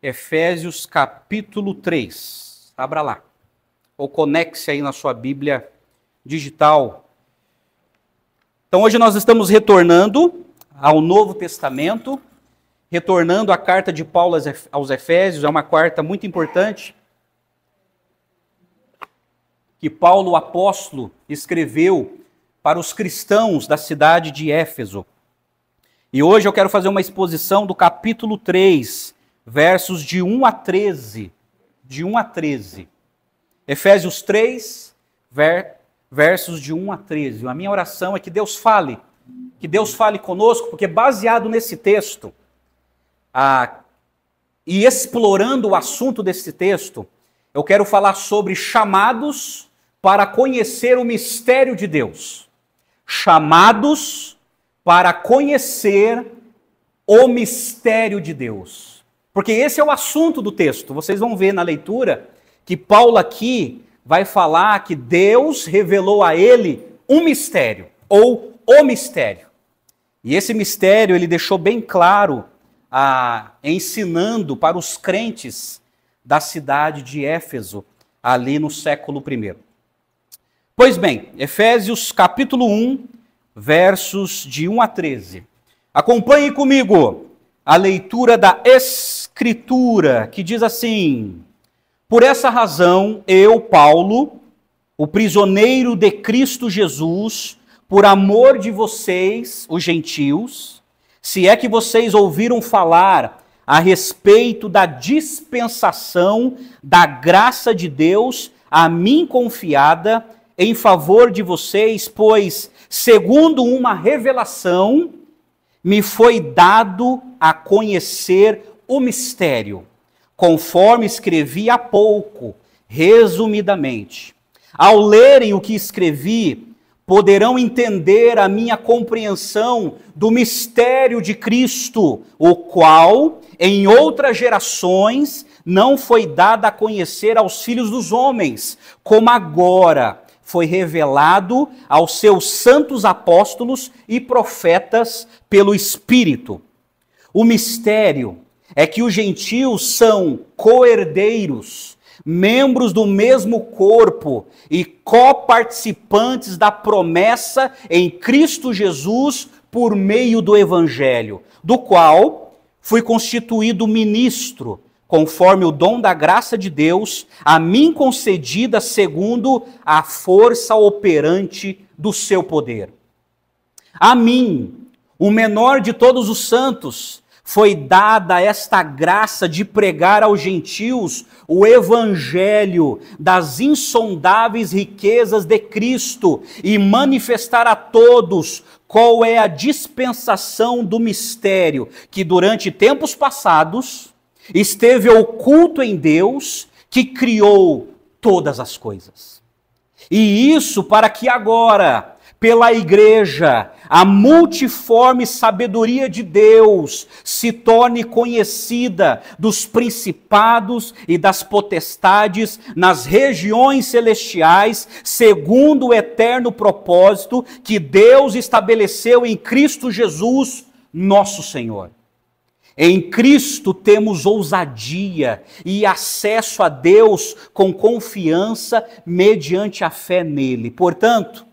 Efésios capítulo 3. Abra lá. Ou conecte-se aí na sua Bíblia digital. Então hoje nós estamos retornando ao Novo Testamento, retornando à carta de Paulo aos Efésios. É uma carta muito importante que Paulo, o apóstolo, escreveu para os cristãos da cidade de Éfeso. E hoje eu quero fazer uma exposição do capítulo 3, versos de 1 a 13. De 1 a 13. Efésios 3, versos de 1 a 13. A minha oração é que Deus fale conosco, porque baseado nesse texto, e explorando o assunto desse texto, eu quero falar sobre chamados para conhecer o mistério de Deus. Chamados para conhecer o mistério de Deus. Porque esse é o assunto do texto. Vocês vão ver na leitura que Paulo aqui vai falar que Deus revelou a ele um mistério, ou o mistério. E esse mistério ele deixou bem claro, ensinando para os crentes da cidade de Éfeso, ali no século I. Pois bem, Efésios capítulo 1, versos de 1 a 13. Acompanhe comigo a leitura da Escritura, que diz assim: Por essa razão, eu, Paulo, o prisioneiro de Cristo Jesus, por amor de vocês, os gentios, se é que vocês ouviram falar a respeito da dispensação da graça de Deus a mim confiada em favor de vocês, pois, segundo uma revelação, me foi dado a conhecer o mistério, conforme escrevi há pouco, resumidamente. Ao lerem o que escrevi, poderão entender a minha compreensão do mistério de Cristo, o qual, em outras gerações, não foi dado a conhecer aos filhos dos homens, como agora foi revelado aos seus santos apóstolos e profetas pelo Espírito. O mistério é que os gentios são co-herdeiros, membros do mesmo corpo e coparticipantes da promessa em Cristo Jesus por meio do Evangelho, do qual fui constituído ministro, conforme o dom da graça de Deus, a mim concedida segundo a força operante do seu poder. A mim, o menor de todos os santos, foi dada esta graça de pregar aos gentios o evangelho das insondáveis riquezas de Cristo e manifestar a todos qual é a dispensação do mistério que durante tempos passados esteve oculto em Deus, que criou todas as coisas. E isso para que agora, pela igreja, a multiforme sabedoria de Deus se torne conhecida dos principados e das potestades nas regiões celestiais, segundo o eterno propósito que Deus estabeleceu em Cristo Jesus, nosso Senhor. Em Cristo temos ousadia e acesso a Deus com confiança mediante a fé nele. Portanto,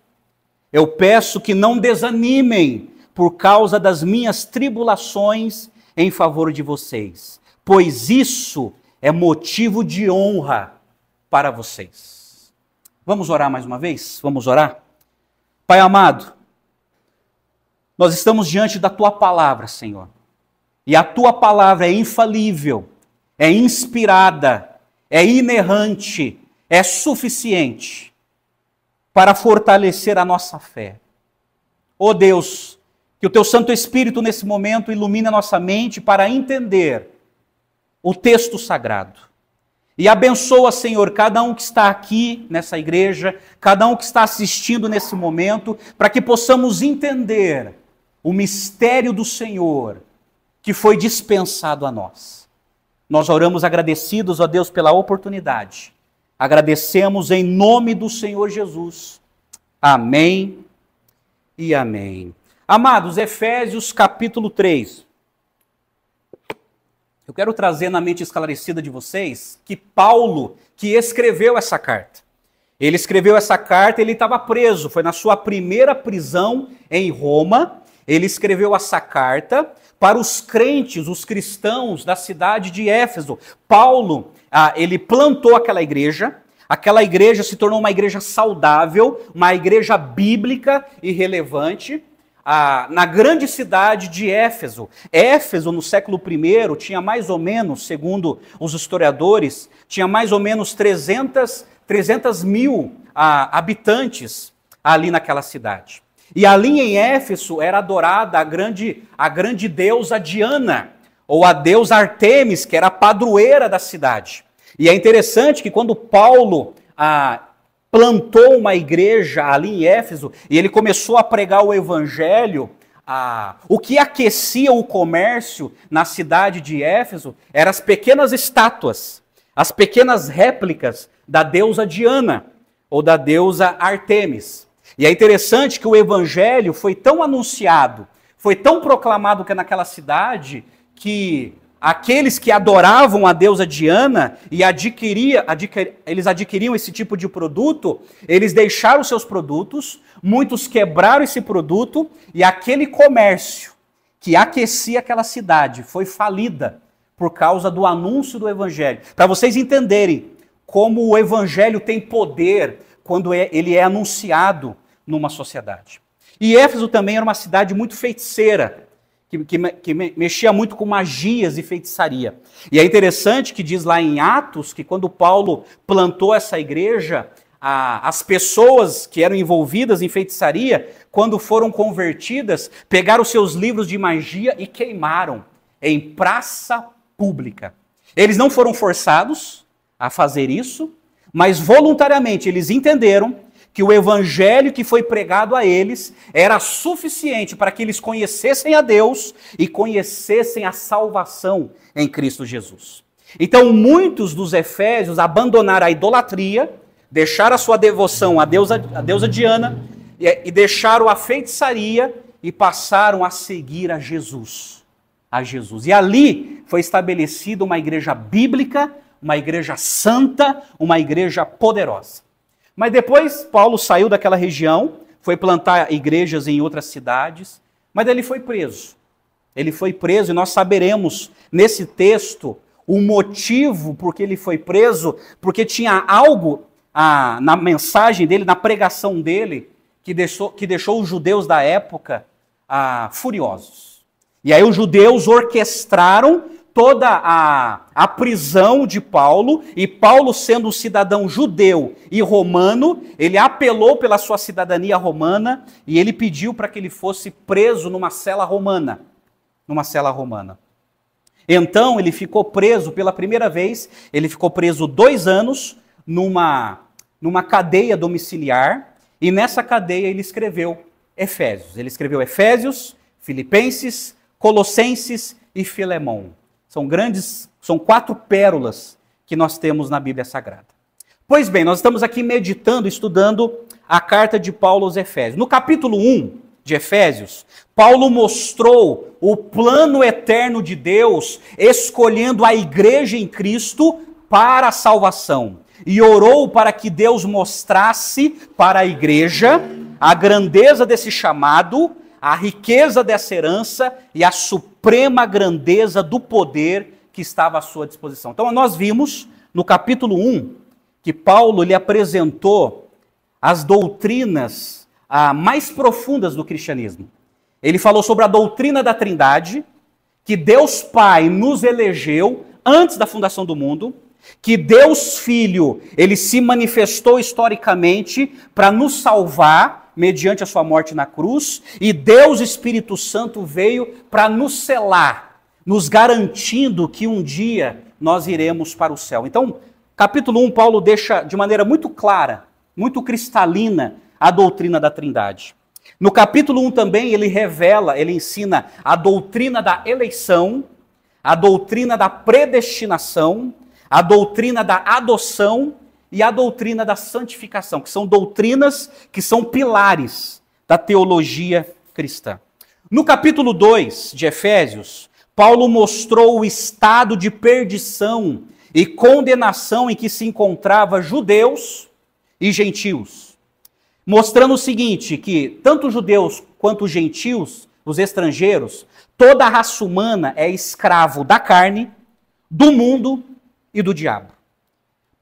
eu peço que não desanimem por causa das minhas tribulações em favor de vocês, pois isso é motivo de honra para vocês. Vamos orar mais uma vez? Vamos orar? Pai amado, nós estamos diante da Tua palavra, Senhor. E a Tua palavra é infalível, é inspirada, é inerrante, é suficiente para fortalecer a nossa fé. Ó Deus, que o Teu Santo Espírito nesse momento ilumine a nossa mente para entender o texto sagrado. E abençoa, Senhor, cada um que está aqui nessa igreja, cada um que está assistindo nesse momento, para que possamos entender o mistério do Senhor que foi dispensado a nós. Nós oramos agradecidos, ó Deus, pela oportunidade. Agradecemos em nome do Senhor Jesus. Amém e amém. Amados, Efésios capítulo 3. Eu quero trazer na mente esclarecida de vocês que Paulo, que escreveu essa carta, ele escreveu essa carta, ele estava preso, foi na sua primeira prisão em Roma, ele escreveu essa carta para os crentes, os cristãos da cidade de Éfeso. Paulo, ele plantou aquela igreja se tornou uma igreja saudável, uma igreja bíblica e relevante, na grande cidade de Éfeso. Éfeso, no século I, tinha mais ou menos, segundo os historiadores, tinha mais ou menos 300 mil habitantes ali naquela cidade. E ali em Éfeso era adorada a grande deusa Diana, ou a deusa Artemis, que era a padroeira da cidade. E é interessante que quando Paulo plantou uma igreja ali em Éfeso, e ele começou a pregar o evangelho, o que aquecia o comércio na cidade de Éfeso eram as pequenas estátuas, as pequenas réplicas da deusa Diana, ou da deusa Artemis. E é interessante que o evangelho foi tão anunciado, foi tão proclamado que naquela cidade, que aqueles que adoravam a deusa Diana e eles adquiriam esse tipo de produto, eles deixaram seus produtos, muitos quebraram esse produto e aquele comércio que aquecia aquela cidade foi falida por causa do anúncio do evangelho. Para vocês entenderem como o evangelho tem poder quando ele é anunciado numa sociedade. E Éfeso também era uma cidade muito feiticeira, que mexia muito com magias e feitiçaria. E é interessante que diz lá em Atos que quando Paulo plantou essa igreja, as pessoas que eram envolvidas em feitiçaria, quando foram convertidas, pegaram seus livros de magia e queimaram em praça pública. Eles não foram forçados a fazer isso, mas voluntariamente eles entenderam que o evangelho que foi pregado a eles era suficiente para que eles conhecessem a Deus e conhecessem a salvação em Cristo Jesus. Então, muitos dos efésios abandonaram a idolatria, deixaram a sua devoção à deusa Diana e deixaram a feitiçaria e passaram a seguir a Jesus. E ali foi estabelecida uma igreja bíblica, uma igreja santa, uma igreja poderosa. Mas depois Paulo saiu daquela região, foi plantar igrejas em outras cidades, mas ele foi preso. Ele foi preso e nós saberemos nesse texto o motivo por que ele foi preso, porque tinha algo na mensagem dele, na pregação dele, que deixou os judeus da época furiosos. E aí os judeus orquestraram toda a prisão de Paulo, e Paulo, sendo um cidadão judeu e romano, ele apelou pela sua cidadania romana e ele pediu para que ele fosse preso numa cela romana. Então ele ficou preso pela primeira vez, ele ficou preso 2 anos numa cadeia domiciliar, e nessa cadeia ele escreveu Efésios. Ele escreveu Efésios, Filipenses, Colossenses e Filemão. São 4 pérolas que nós temos na Bíblia Sagrada. Pois bem, nós estamos aqui meditando, estudando a carta de Paulo aos Efésios. No capítulo 1 de Efésios, Paulo mostrou o plano eterno de Deus, escolhendo a igreja em Cristo para a salvação. E orou para que Deus mostrasse para a igreja a grandeza desse chamado, a riqueza dessa herança e a suprema grandeza do poder que estava à sua disposição. Então nós vimos no capítulo 1 que Paulo lhe apresentou as doutrinas mais profundas do cristianismo. Ele falou sobre a doutrina da Trindade, que Deus Pai nos elegeu antes da fundação do mundo, que Deus Filho, ele se manifestou historicamente para nos salvar mediante a sua morte na cruz, e Deus Espírito Santo veio para nos selar, nos garantindo que um dia nós iremos para o céu. Então, capítulo 1, Paulo deixa de maneira muito clara, muito cristalina, a doutrina da Trindade. No capítulo 1 também ele ensina a doutrina da eleição, a doutrina da predestinação, a doutrina da adoção e a doutrina da santificação, que são doutrinas que são pilares da teologia cristã. No capítulo 2 de Efésios, Paulo mostrou o estado de perdição e condenação em que se encontrava judeus e gentios, mostrando o seguinte, que tanto judeus quanto gentios, os estrangeiros, toda a raça humana é escravo da carne, do mundo e do diabo.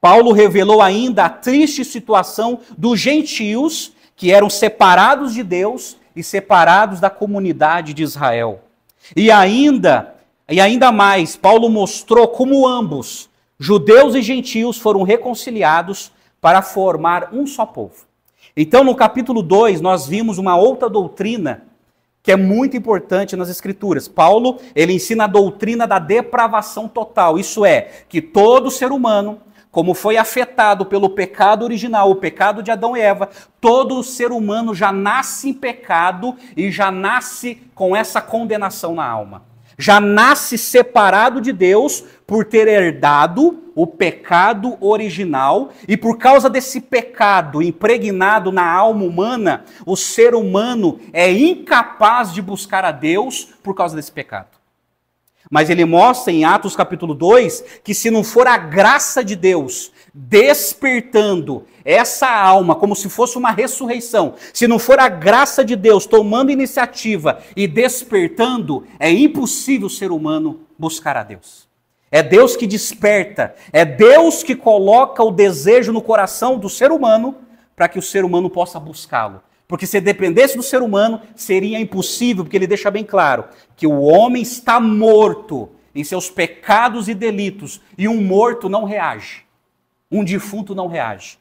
Paulo revelou ainda a triste situação dos gentios, que eram separados de Deus e separados da comunidade de Israel. E ainda mais, Paulo mostrou como ambos, judeus e gentios, foram reconciliados para formar um só povo. Então, no capítulo 2, nós vimos uma outra doutrina que é muito importante nas Escrituras. Paulo, ele ensina a doutrina da depravação total. Isso é, que todo ser humano, como foi afetado pelo pecado original, o pecado de Adão e Eva, todo ser humano já nasce em pecado e já nasce com essa condenação na alma. Já nasce separado de Deus por ter herdado o pecado original, e por causa desse pecado impregnado na alma humana, o ser humano é incapaz de buscar a Deus por causa desse pecado. Mas ele mostra em Atos capítulo 2 que se não for a graça de Deus despertando essa alma como se fosse uma ressurreição, se não for a graça de Deus tomando iniciativa e despertando, é impossível o ser humano buscar a Deus. É Deus que desperta, é Deus que coloca o desejo no coração do ser humano para que o ser humano possa buscá-lo. Porque se dependesse do ser humano, seria impossível, porque ele deixa bem claro que o homem está morto em seus pecados e delitos, e um morto não reage, um defunto não reage,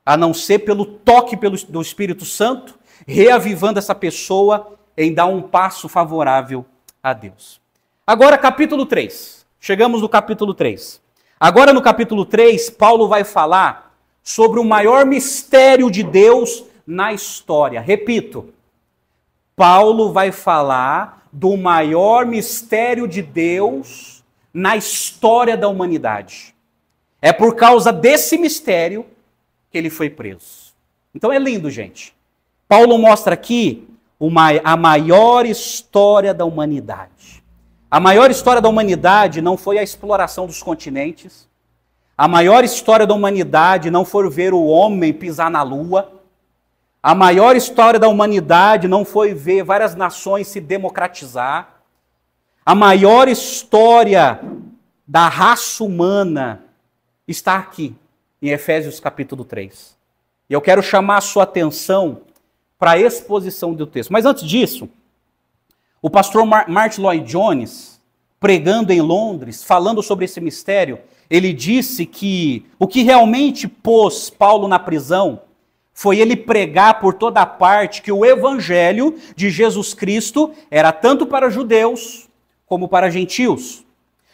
a não ser pelo toque do Espírito Santo, reavivando essa pessoa em dar um passo favorável a Deus. Agora, capítulo 3. Chegamos no capítulo 3. Agora, no capítulo 3, Paulo vai falar sobre o maior mistério de Deus na história. Repito, Paulo vai falar do maior mistério de Deus na história da humanidade. É por causa desse mistério que ele foi preso. Então é lindo, gente. Paulo mostra aqui a maior história da humanidade. A maior história da humanidade não foi a exploração dos continentes. A maior história da humanidade não foi ver o homem pisar na lua. A maior história da humanidade não foi ver várias nações se democratizar. A maior história da raça humana está aqui, em Efésios capítulo 3. E eu quero chamar a sua atenção para a exposição do texto. Mas antes disso, o pastor Martin Lloyd Jones, pregando em Londres, falando sobre esse mistério, ele disse que o que realmente pôs Paulo na prisão foi ele pregar por toda parte que o evangelho de Jesus Cristo era tanto para judeus como para gentios.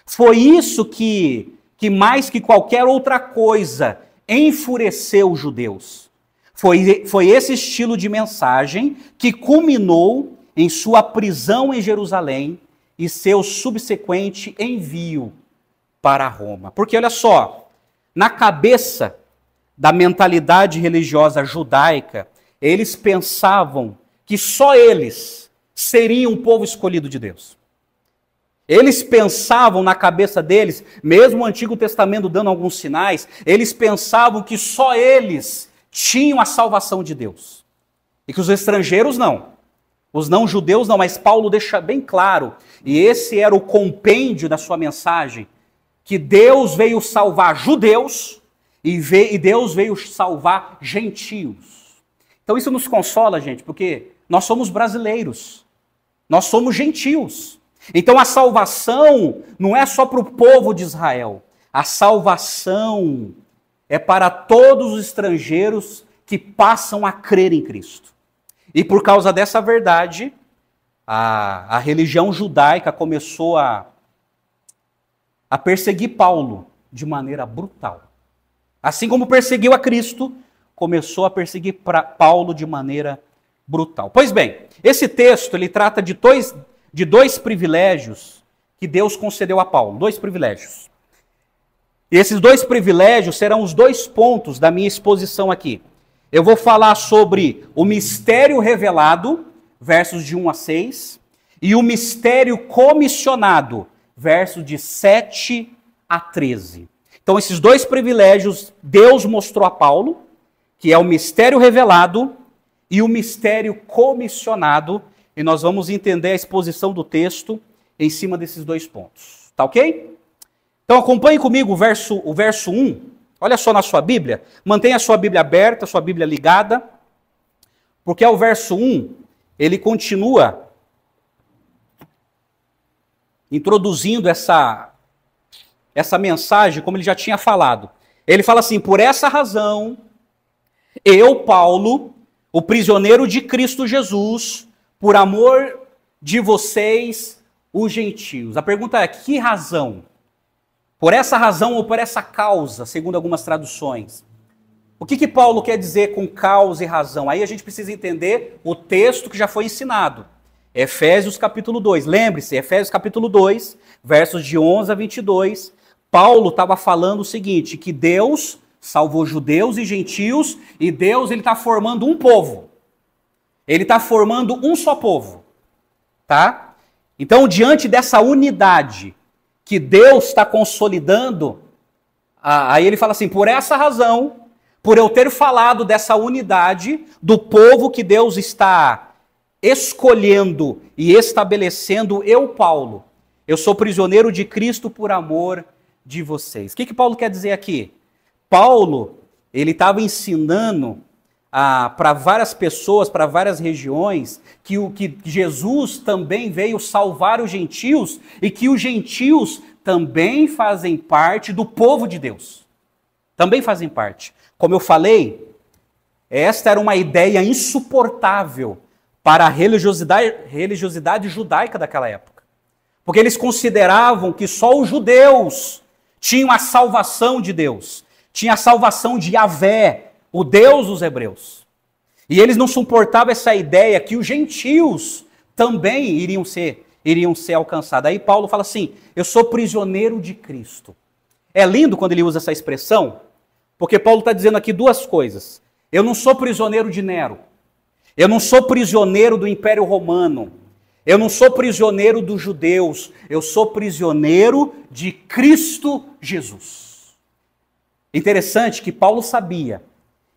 Foi isso que mais que qualquer outra coisa enfureceu os judeus. Foi esse estilo de mensagem que culminou em sua prisão em Jerusalém e seu subsequente envio para Roma. Porque olha só, na cabeça da mentalidade religiosa judaica, eles pensavam que só eles seriam o povo escolhido de Deus. Eles pensavam na cabeça deles, mesmo o Antigo Testamento dando alguns sinais, eles pensavam que só eles tinham a salvação de Deus. E que os estrangeiros não. Os não-judeus não, mas Paulo deixa bem claro, e esse era o compêndio da sua mensagem, que Deus veio salvar judeus e Deus veio salvar gentios. Então isso nos consola, gente, porque nós somos brasileiros, nós somos gentios. Então a salvação não é só para o povo de Israel, a salvação é para todos os estrangeiros que passam a crer em Cristo. E por causa dessa verdade, a religião judaica começou a perseguir Paulo de maneira brutal. Assim como perseguiu a Cristo, começou a perseguir Paulo de maneira brutal. Pois bem, esse texto ele trata de dois privilégios que Deus concedeu a Paulo. Dois privilégios. E esses dois privilégios serão os dois pontos da minha exposição aqui. Eu vou falar sobre o mistério revelado, versos de 1 a 6, e o mistério comissionado, versos de 7 a 13. Então, esses dois privilégios Deus mostrou a Paulo, que é o mistério revelado e o mistério comissionado, e nós vamos entender a exposição do texto em cima desses dois pontos. Tá ok? Então, acompanhe comigo o verso 1. Olha só na sua Bíblia. Mantenha a sua Bíblia aberta, a sua Bíblia ligada, porque ao verso 1, ele continua introduzindo essa mensagem, como ele já tinha falado. Ele fala assim: por essa razão, eu, Paulo, o prisioneiro de Cristo Jesus, por amor de vocês, os gentios. A pergunta é: que razão? Por essa razão ou por essa causa, segundo algumas traduções. O que Paulo quer dizer com causa e razão? Aí a gente precisa entender o texto que já foi ensinado. Efésios capítulo 2. Lembre-se, Efésios capítulo 2, versos de 11 a 22. Paulo estava falando o seguinte, que Deus salvou judeus e gentios, e Deus está formando um povo. Ele está formando um só povo. Tá? Então, diante dessa unidade que Deus está consolidando, aí ele fala assim: por essa razão, por eu ter falado dessa unidade do povo que Deus está escolhendo e estabelecendo, eu, Paulo, eu sou prisioneiro de Cristo por amor de vocês. O que Paulo quer dizer aqui? Paulo, ele estava ensinando para várias pessoas, para várias regiões, que Jesus também veio salvar os gentios e que os gentios também fazem parte do povo de Deus. Também fazem parte. Como eu falei, esta era uma ideia insuportável para a religiosidade judaica daquela época. Porque eles consideravam que só os judeus tinham a salvação de Deus, tinha a salvação de Yahvé, o Deus dos hebreus. E eles não suportavam essa ideia que os gentios também iriam ser alcançados. Aí Paulo fala assim: eu sou prisioneiro de Cristo. É lindo quando ele usa essa expressão, porque Paulo está dizendo aqui duas coisas. Eu não sou prisioneiro de Nero. Eu não sou prisioneiro do Império Romano. Eu não sou prisioneiro dos judeus. Eu sou prisioneiro de Cristo Jesus. Interessante que Paulo sabia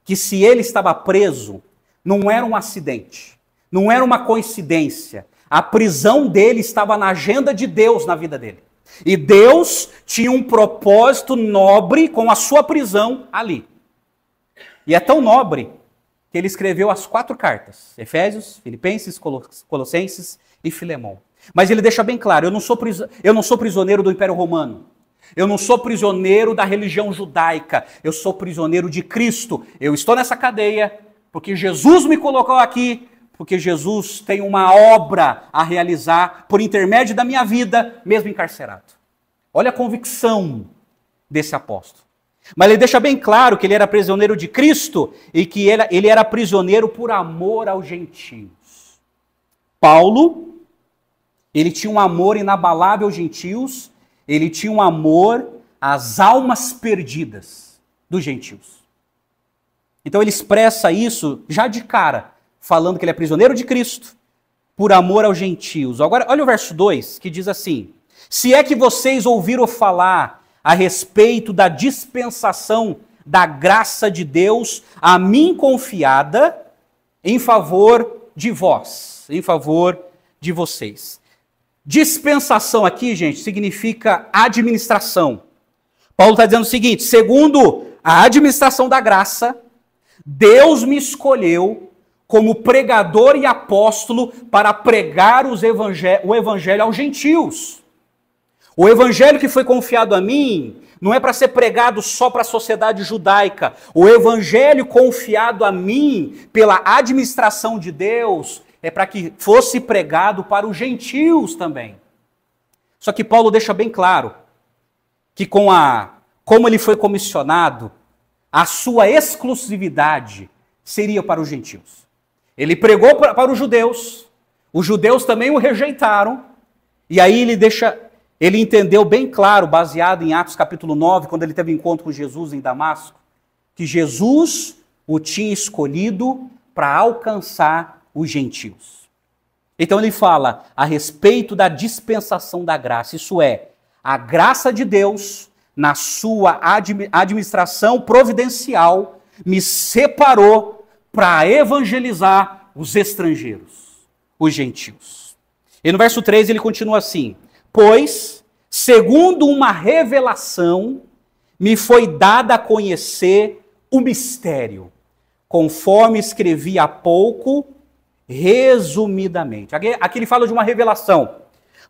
que se ele estava preso, não era um acidente, não era uma coincidência. A prisão dele estava na agenda de Deus na vida dele. E Deus tinha um propósito nobre com a sua prisão ali. E é tão nobre que ele escreveu as 4 cartas: Efésios, Filipenses, Colossenses e Filemão. Mas ele deixa bem claro: eu não sou prisioneiro do Império Romano. Eu não sou prisioneiro da religião judaica. Eu sou prisioneiro de Cristo. Eu estou nessa cadeia porque Jesus me colocou aqui, porque Jesus tem uma obra a realizar por intermédio da minha vida, mesmo encarcerado. Olha a convicção desse apóstolo. Mas ele deixa bem claro que ele era prisioneiro de Cristo e que ele era prisioneiro por amor aos gentios. Paulo, ele tinha um amor inabalável aos gentios, ele tinha um amor às almas perdidas dos gentios. Então ele expressa isso já de cara, falando que ele é prisioneiro de Cristo por amor aos gentios. Agora, olha o verso 2, que diz assim: se é que vocês ouviram falar a respeito da dispensação da graça de Deus a mim confiada em favor de vós, em favor de vocês. Dispensação aqui, gente, significa administração. Paulo está dizendo o seguinte: segundo a administração da graça, Deus me escolheu como pregador e apóstolo para pregar o evangelho aos gentios. O evangelho que foi confiado a mim não é para ser pregado só para a sociedade judaica. O evangelho confiado a mim pela administração de Deus é para que fosse pregado para os gentios também. Só que Paulo deixa bem claro que como ele foi comissionado, a sua exclusividade seria para os gentios. Ele pregou para os judeus também o rejeitaram, e aí ele entendeu bem claro, baseado em Atos capítulo 9, quando ele teve encontro com Jesus em Damasco, que Jesus o tinha escolhido para alcançar os gentios. Então ele fala a respeito da dispensação da graça, isso é, a graça de Deus, na sua administração providencial, me separou para evangelizar os estrangeiros, os gentios. E no verso 3 ele continua assim: pois, segundo uma revelação, me foi dada a conhecer o mistério, conforme escrevi há pouco, resumidamente. Aqui ele fala de uma revelação.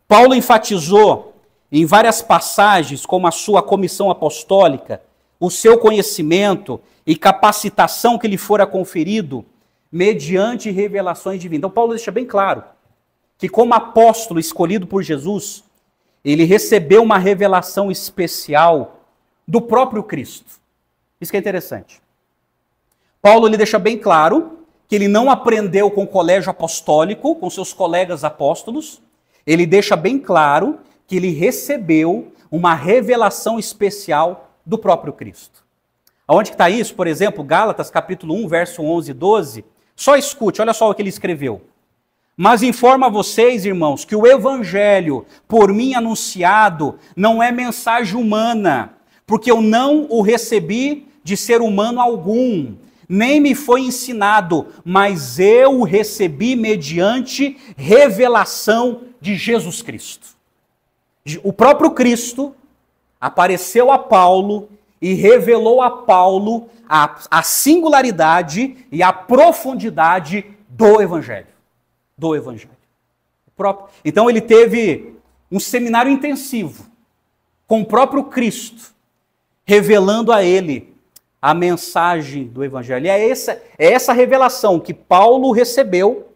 Paulo enfatizou em várias passagens, como a sua comissão apostólica, o seu conhecimento e capacitação que lhe fora conferido mediante revelações divinas. Então Paulo deixa bem claro que, como apóstolo escolhido por Jesus, ele recebeu uma revelação especial do próprio Cristo. Isso que é interessante. Paulo ele deixa bem claro que ele não aprendeu com o colégio apostólico, com seus colegas apóstolos. Ele deixa bem claro que ele recebeu uma revelação especial do próprio Cristo. Aonde que está isso? Por exemplo, Gálatas capítulo 1, verso 11 e 12. Só escute, olha só o que ele escreveu. Mas informo a vocês, irmãos, que o evangelho por mim anunciado não é mensagem humana, porque eu não o recebi de ser humano algum, nem me foi ensinado, mas eu o recebi mediante revelação de Jesus Cristo. O próprio Cristo apareceu a Paulo e revelou a Paulo a singularidade e a profundidade do Evangelho. Do Evangelho. Então ele teve um seminário intensivo com o próprio Cristo, revelando a ele a mensagem do Evangelho. E é essa revelação que Paulo recebeu,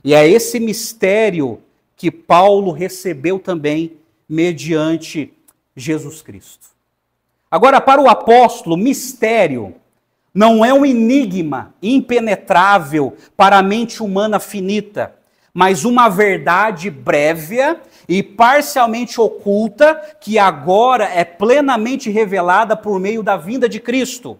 e é esse mistério que Paulo recebeu também mediante Jesus Cristo. Agora, para o apóstolo, mistério não é um enigma impenetrável para a mente humana finita, mas uma verdade breve e parcialmente oculta que agora é plenamente revelada por meio da vinda de Cristo.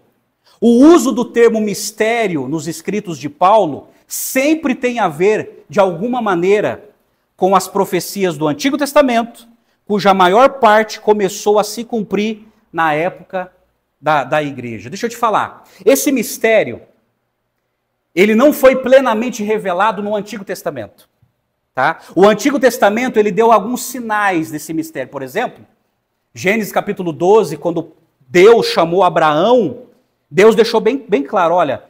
O uso do termo mistério nos escritos de Paulo sempre tem a ver, de alguma maneira, com as profecias do Antigo Testamento, cuja maior parte começou a se cumprir na época da igreja. Deixa eu te falar, esse mistério, ele não foi plenamente revelado no Antigo Testamento. Tá? O Antigo Testamento, ele deu alguns sinais desse mistério. Por exemplo, Gênesis capítulo 12, quando Deus chamou Abraão, Deus deixou bem claro, olha,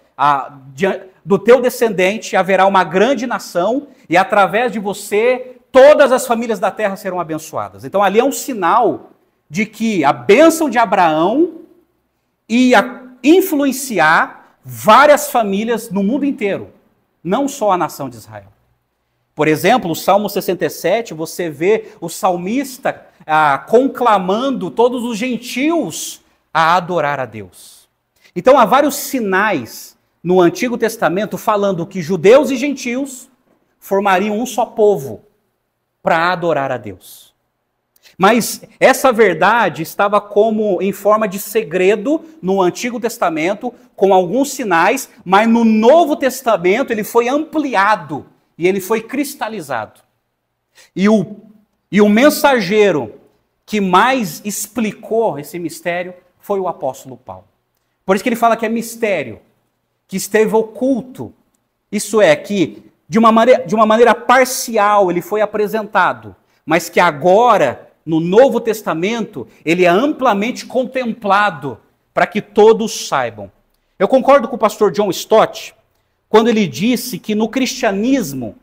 do teu descendente haverá uma grande nação e através de você todas as famílias da terra serão abençoadas. Então ali é um sinal de que a bênção de Abraão ia influenciar várias famílias no mundo inteiro, não só a nação de Israel. Por exemplo, o Salmo 67, você vê o salmista conclamando todos os gentios a adorar a Deus. Então há vários sinais no Antigo Testamento falando que judeus e gentios formariam um só povo para adorar a Deus. Mas essa verdade estava como em forma de segredo no Antigo Testamento, com alguns sinais, mas no Novo Testamento ele foi ampliado e ele foi cristalizado. E o mensageiro que mais explicou esse mistério foi o apóstolo Paulo. Por isso que ele fala que é mistério, que esteve oculto. Isso é, que de uma maneira parcial ele foi apresentado, mas que agora, no Novo Testamento, ele é amplamente contemplado para que todos saibam. Eu concordo com o pastor John Stott quando ele disse que no cristianismo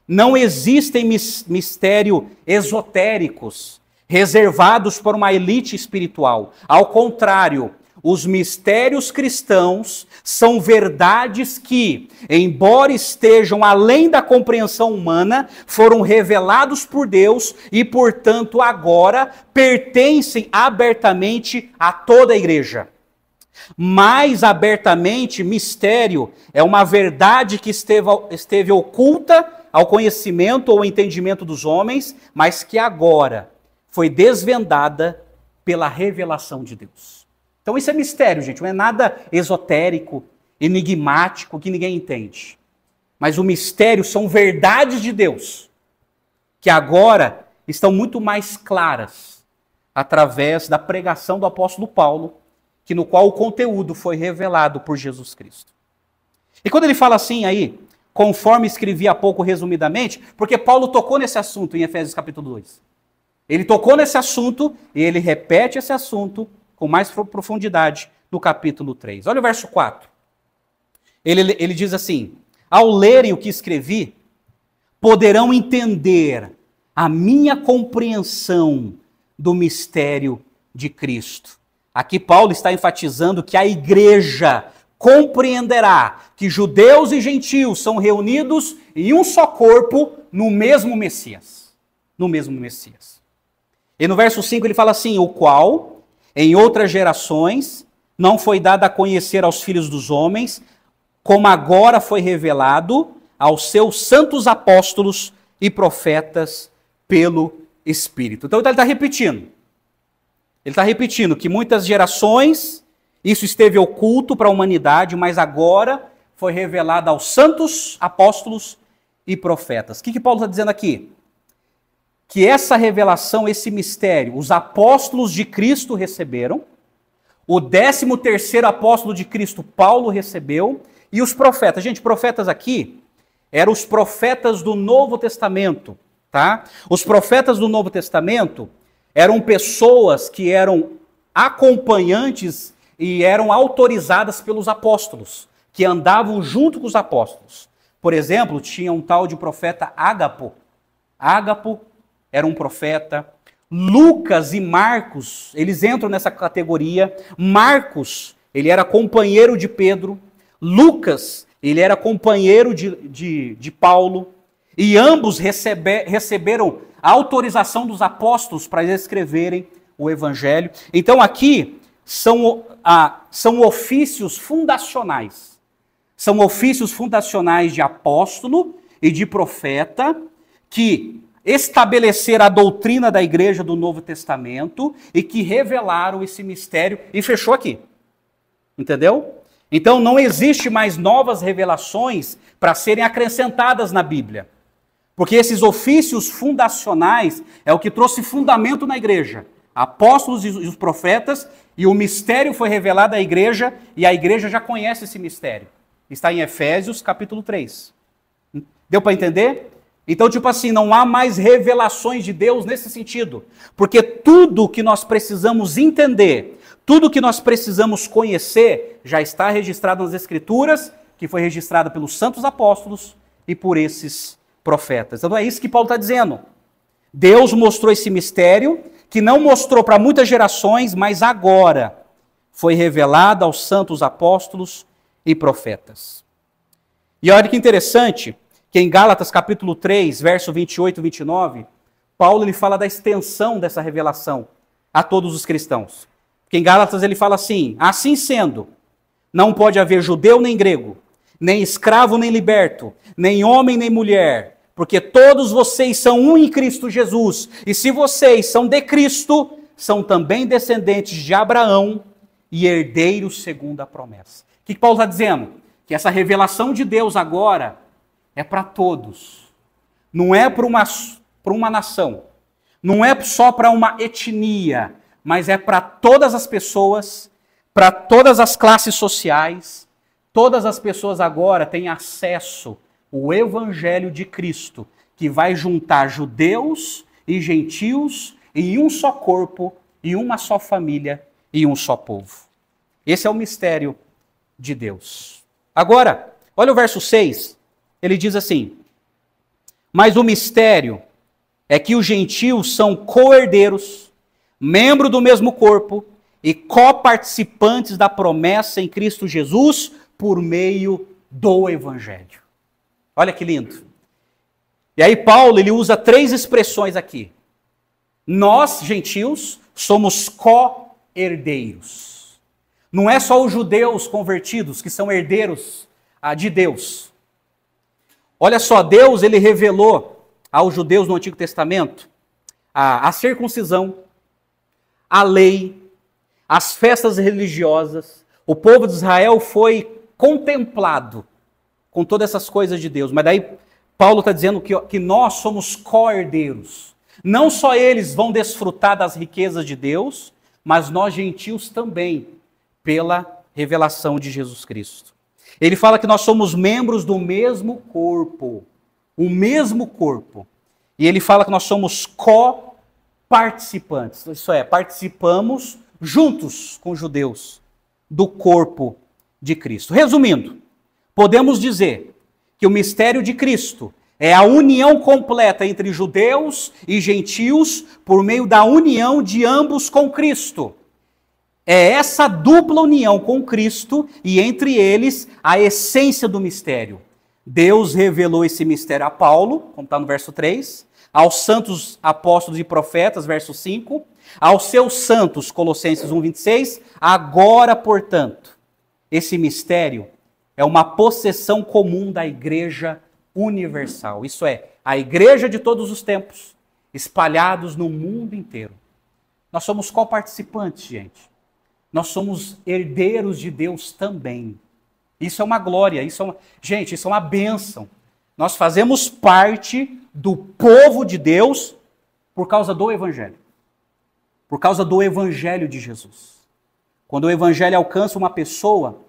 não existem mistérios esotéricos reservados para uma elite espiritual. Ao contrário, os mistérios cristãos são verdades que, embora estejam além da compreensão humana, foram revelados por Deus e, portanto, agora pertencem abertamente a toda a igreja. Mais abertamente, mistério é uma verdade que esteve oculta ao conhecimento ou entendimento dos homens, mas que agora foi desvendada pela revelação de Deus. Então isso é mistério, gente, não é nada esotérico, enigmático, que ninguém entende. Mas o mistério são verdades de Deus, que agora estão muito mais claras através da pregação do apóstolo Paulo, que no qual o conteúdo foi revelado por Jesus Cristo. E quando ele fala assim aí, conforme escrevi há pouco resumidamente, porque Paulo tocou nesse assunto em Efésios capítulo 2. Ele tocou nesse assunto e ele repete esse assunto com mais profundidade no capítulo 3. Olha o verso 4. Ele diz assim: ao lerem o que escrevi, poderão entender a minha compreensão do mistério de Cristo. Aqui Paulo está enfatizando que a igreja compreenderá que judeus e gentios são reunidos em um só corpo no mesmo Messias. No mesmo Messias. E no verso 5 ele fala assim: o qual, em outras gerações, não foi dado a conhecer aos filhos dos homens, como agora foi revelado aos seus santos apóstolos e profetas pelo Espírito. Então ele está repetindo. Ele está repetindo que muitas gerações isso esteve oculto para a humanidade, mas agora foi revelado aos santos apóstolos e profetas. O que Paulo está dizendo aqui? Que essa revelação, esse mistério, os apóstolos de Cristo receberam, o 13º apóstolo de Cristo, Paulo, recebeu, e os profetas. Gente, profetas aqui eram os profetas do Novo Testamento, tá? Os profetas do Novo Testamento eram pessoas que eram acompanhantes e eram autorizadas pelos apóstolos, que andavam junto com os apóstolos. Por exemplo, tinha um tal de profeta Ágapo. Ágapo era um profeta. Lucas e Marcos, eles entram nessa categoria. Marcos, ele era companheiro de Pedro. Lucas, ele era companheiro de Paulo. E ambos receberam a autorização dos apóstolos para escreverem o Evangelho. Então aqui são ofícios fundacionais. São ofícios fundacionais de apóstolo e de profeta que estabeleceram a doutrina da igreja do Novo Testamento e que revelaram esse mistério e fechou aqui. Entendeu? Então não existe mais novas revelações para serem acrescentadas na Bíblia. Porque esses ofícios fundacionais é o que trouxe fundamento na igreja. Apóstolos e os profetas, e o mistério foi revelado à igreja, e a igreja já conhece esse mistério. Está em Efésios capítulo 3. Deu para entender? Então, tipo assim, não há mais revelações de Deus nesse sentido. Porque tudo que nós precisamos entender, tudo que nós precisamos conhecer, já está registrado nas Escrituras, que foi registrado pelos santos apóstolos e por esses profetas. Então é isso que Paulo está dizendo. Deus mostrou esse mistério, que não mostrou para muitas gerações, mas agora foi revelado aos santos apóstolos e profetas. E olha que interessante, que em Gálatas capítulo 3, verso 28 e 29, Paulo ele fala da extensão dessa revelação a todos os cristãos. Porque em Gálatas ele fala assim: assim sendo, não pode haver judeu nem grego, nem escravo nem liberto, nem homem nem mulher, porque todos vocês são um em Cristo Jesus. E se vocês são de Cristo, são também descendentes de Abraão e herdeiros segundo a promessa. O que Paulo está dizendo? Que essa revelação de Deus agora é para todos. Não é para uma nação. Não é só para uma etnia, mas é para todas as pessoas, para todas as classes sociais. Todas as pessoas agora têm acesso ao Evangelho de Cristo, que vai juntar judeus e gentios em um só corpo, em uma só família e um só povo. Esse é o mistério de Deus. Agora, olha o verso 6, ele diz assim: mas o mistério é que os gentios são co-herdeiros, membros do mesmo corpo e coparticipantes da promessa em Cristo Jesus, por meio do Evangelho. Olha que lindo. E aí Paulo, ele usa 3 expressões aqui. Nós, gentios, somos co-herdeiros. Não é só os judeus convertidos que são herdeiros de Deus. Olha só, Deus, ele revelou aos judeus no Antigo Testamento a circuncisão, a lei, as festas religiosas. O povo de Israel foi contemplado com todas essas coisas de Deus. Mas daí Paulo está dizendo que nós somos co-herdeiros. Não só eles vão desfrutar das riquezas de Deus, mas nós gentios também, pela revelação de Jesus Cristo. Ele fala que nós somos membros do mesmo corpo. O mesmo corpo. E ele fala que nós somos co-participantes. Isso é, participamos juntos com os judeus do corpo de Cristo. Resumindo, podemos dizer que o mistério de Cristo é a união completa entre judeus e gentios por meio da união de ambos com Cristo. É essa dupla união com Cristo e entre eles a essência do mistério. Deus revelou esse mistério a Paulo, como está no verso 3, aos santos apóstolos e profetas, verso 5, aos seus santos, Colossenses 1:26, agora, portanto, esse mistério é uma possessão comum da igreja universal. Isso é, a igreja de todos os tempos, espalhados no mundo inteiro. Nós somos coparticipantes, gente. Nós somos herdeiros de Deus também. Isso é uma glória, gente, isso é uma bênção. Nós fazemos parte do povo de Deus por causa do Evangelho. Por causa do Evangelho de Jesus. Quando o Evangelho alcança uma pessoa,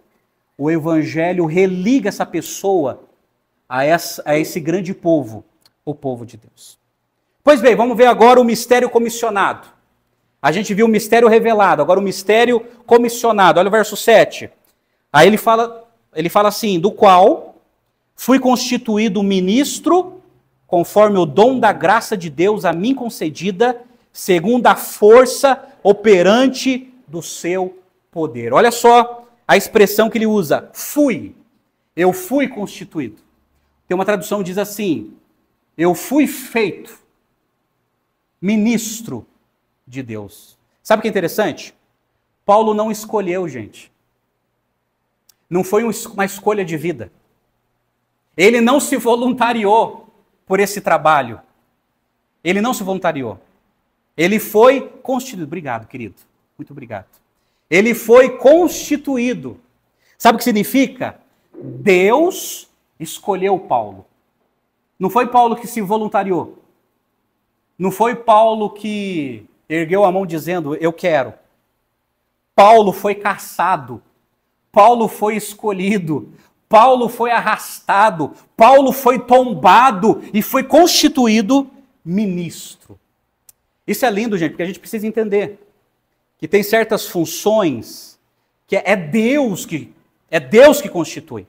o Evangelho religa essa pessoa a esse grande povo, o povo de Deus. Pois bem, vamos ver agora o mistério comissionado. A gente viu o mistério revelado, agora o mistério comissionado. Olha o verso 7. Aí ele fala assim, do qual fui constituído ministro, conforme o dom da graça de Deus a mim concedida, segundo a força operante do seu poder. Olha só a expressão que ele usa, fui. Eu fui constituído. Tem uma tradução que diz assim, eu fui feito ministro de Deus. Sabe o que é interessante? Paulo não escolheu, gente. Não foi uma escolha de vida. Ele não se voluntariou por esse trabalho. Ele não se voluntariou. Ele foi constituído. Obrigado, querido. Muito obrigado. Ele foi constituído. Sabe o que significa? Deus escolheu Paulo. Não foi Paulo que se voluntariou. Não foi Paulo que ergueu a mão dizendo, eu quero. Paulo foi caçado. Paulo foi escolhido. Paulo foi arrastado. Paulo foi tombado e foi constituído ministro. Isso é lindo, gente, porque a gente precisa entender que tem certas funções que é Deus que constitui.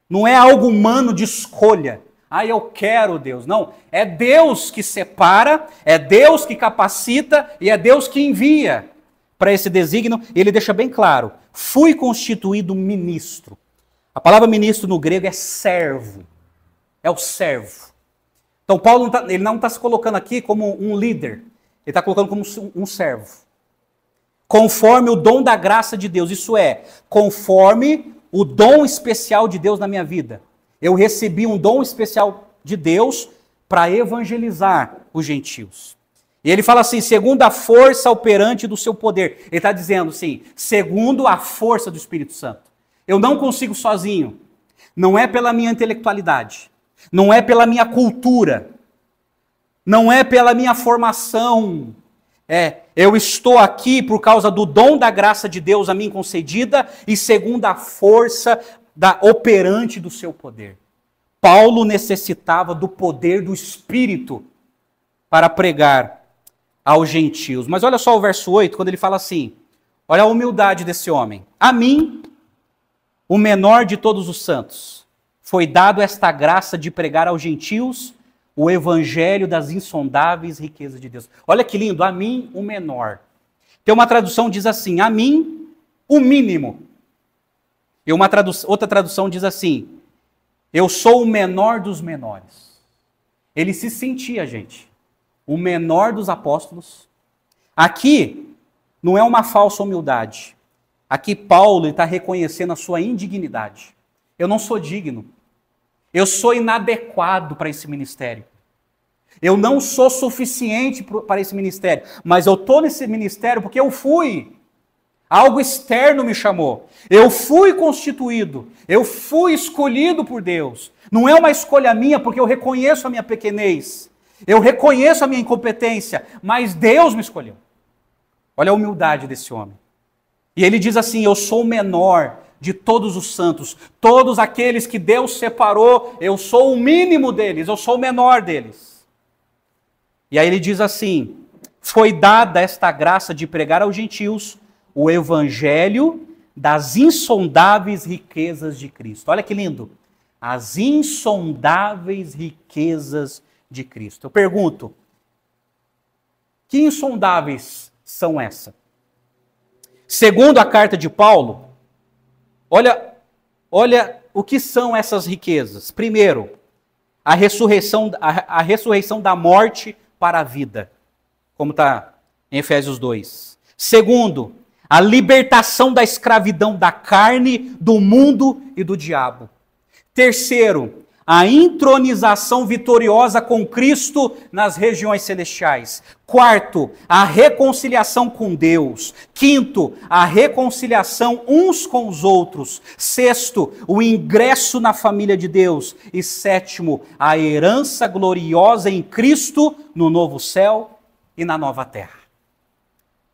Não é algo humano de escolha. Ah, eu quero Deus. Não, é Deus que separa, é Deus que capacita e é Deus que envia para esse desígnio. Ele deixa bem claro, fui constituído ministro. A palavra ministro no grego é servo. É o servo. Então Paulo não está se colocando aqui como um líder. Ele está colocando como um servo. Conforme o dom da graça de Deus. Isso é, conforme o dom especial de Deus na minha vida. Eu recebi um dom especial de Deus para evangelizar os gentios. E ele fala assim, segundo a força operante do seu poder. Ele está dizendo assim, segundo a força do Espírito Santo. Eu não consigo sozinho. Não é pela minha intelectualidade. Não é pela minha cultura. Não é pela minha formação. Eu estou aqui por causa do dom da graça de Deus a mim concedida e segundo a força operante do seu poder. Paulo necessitava do poder do Espírito para pregar aos gentios. Mas olha só o verso 8, quando ele fala assim, olha a humildade desse homem. A mim, o menor de todos os santos, foi dado esta graça de pregar aos gentios o evangelho das insondáveis riquezas de Deus. Olha que lindo, a mim, o menor. Tem uma tradução que diz assim, a mim, o mínimo. E outra tradução diz assim, eu sou o menor dos menores. Ele se sentia, gente, o menor dos apóstolos. Aqui não é uma falsa humildade. Aqui Paulo está reconhecendo a sua indignidade. Eu não sou digno. Eu sou inadequado para esse ministério. Eu não sou suficiente para esse ministério. Mas eu estou nesse ministério porque eu fui. Algo externo me chamou. Eu fui constituído. Eu fui escolhido por Deus. Não é uma escolha minha, porque eu reconheço a minha pequenez. Eu reconheço a minha incompetência. Mas Deus me escolheu. Olha a humildade desse homem. E ele diz assim: eu sou o menor de todos os santos. Todos aqueles que Deus separou, eu sou o mínimo deles. Eu sou o menor deles. E aí ele diz assim: foi dada esta graça de pregar aos gentios o evangelho das insondáveis riquezas de Cristo. Olha que lindo. As insondáveis riquezas de Cristo. Eu pergunto, que insondáveis são essas? Segundo a carta de Paulo, olha o que são essas riquezas. Primeiro, a ressurreição da morte para a vida, como está em Efésios 2. Segundo, a libertação da escravidão da carne, do mundo e do diabo. Terceiro, a intronização vitoriosa com Cristo nas regiões celestiais. Quarto, a reconciliação com Deus. Quinto, a reconciliação uns com os outros. Sexto, o ingresso na família de Deus. E sétimo, a herança gloriosa em Cristo no novo céu e na nova terra.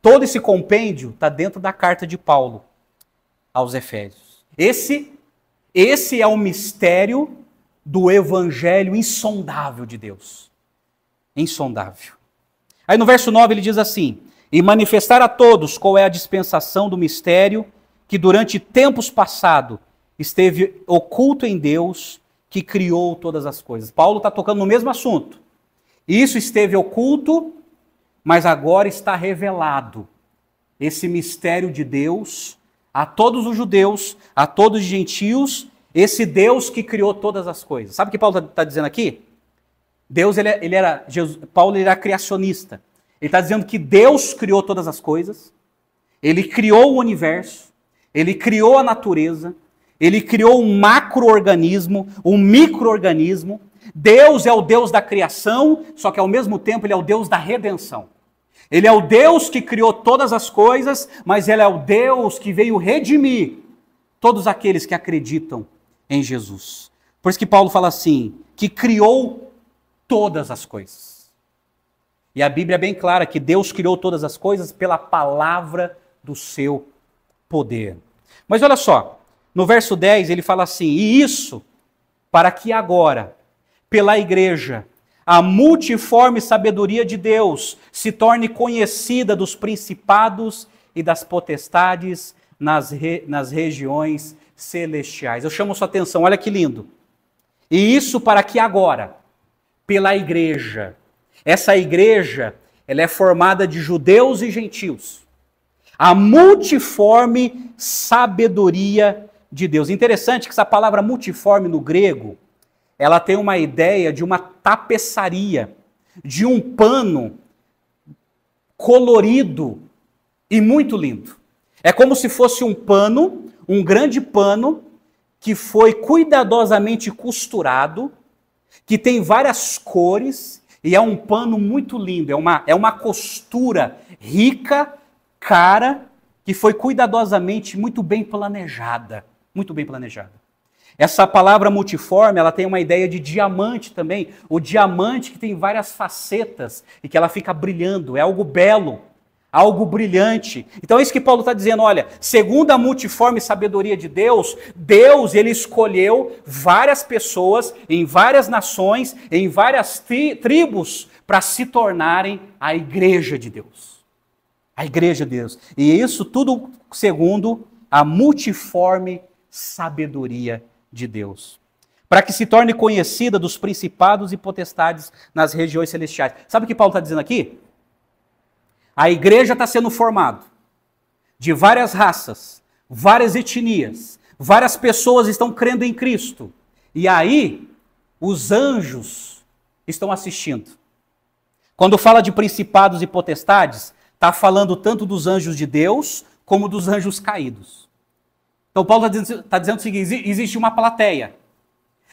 Todo esse compêndio está dentro da carta de Paulo aos Efésios. Esse é o mistério do evangelho insondável de Deus. Insondável. Aí no verso 9 ele diz assim: e manifestar a todos qual é a dispensação do mistério que durante tempos passados esteve oculto em Deus, que criou todas as coisas. Paulo está tocando no mesmo assunto. Isso esteve oculto, mas agora está revelado. Esse mistério de Deus a todos os judeus, a todos os gentios, esse Deus que criou todas as coisas. Sabe o que Paulo está dizendo aqui? Paulo era criacionista. Ele está dizendo que Deus criou todas as coisas, ele criou o universo, ele criou a natureza, ele criou um macro-organismo, um micro-organismo. Deus é o Deus da criação, só que ao mesmo tempo ele é o Deus da redenção. Ele é o Deus que criou todas as coisas, mas ele é o Deus que veio redimir todos aqueles que acreditam em Jesus. Por isso que Paulo fala assim, que criou todas as coisas. E a Bíblia é bem clara que Deus criou todas as coisas pela palavra do seu poder. Mas olha só, no verso 10 ele fala assim, e isso para que agora, pela igreja, a multiforme sabedoria de Deus se torne conhecida dos principados e das potestades nas regiões celestiais. Eu chamo sua atenção, olha que lindo. E isso para que agora, pela igreja, essa igreja, ela é formada de judeus e gentios. A multiforme sabedoria de Deus. Interessante que essa palavra multiforme no grego, ela tem uma ideia de uma tapeçaria, de um pano colorido e muito lindo. É como se fosse um pano, um grande pano, que foi cuidadosamente costurado, que tem várias cores, e é um pano muito lindo, é uma costura rica, cara, que foi cuidadosamente muito bem planejada. Muito bem planejada. Essa palavra multiforme, ela tem uma ideia de diamante também. O diamante que tem várias facetas e que ela fica brilhando. É algo belo, algo brilhante. Então é isso que Paulo está dizendo. Olha, segundo a multiforme sabedoria de Deus, ele escolheu várias pessoas em várias nações, em várias tribos, para se tornarem a igreja de Deus. A igreja de Deus. E isso tudo segundo a multiforme sabedoria de Deus, para que se torne conhecida dos principados e potestades nas regiões celestiais. Sabe o que Paulo está dizendo aqui? A igreja está sendo formada de várias raças, várias etnias, várias pessoas estão crendo em Cristo. E aí, os anjos estão assistindo. Quando fala de principados e potestades, está falando tanto dos anjos de Deus, como dos anjos caídos. Então Paulo está dizendo o seguinte, existe uma plateia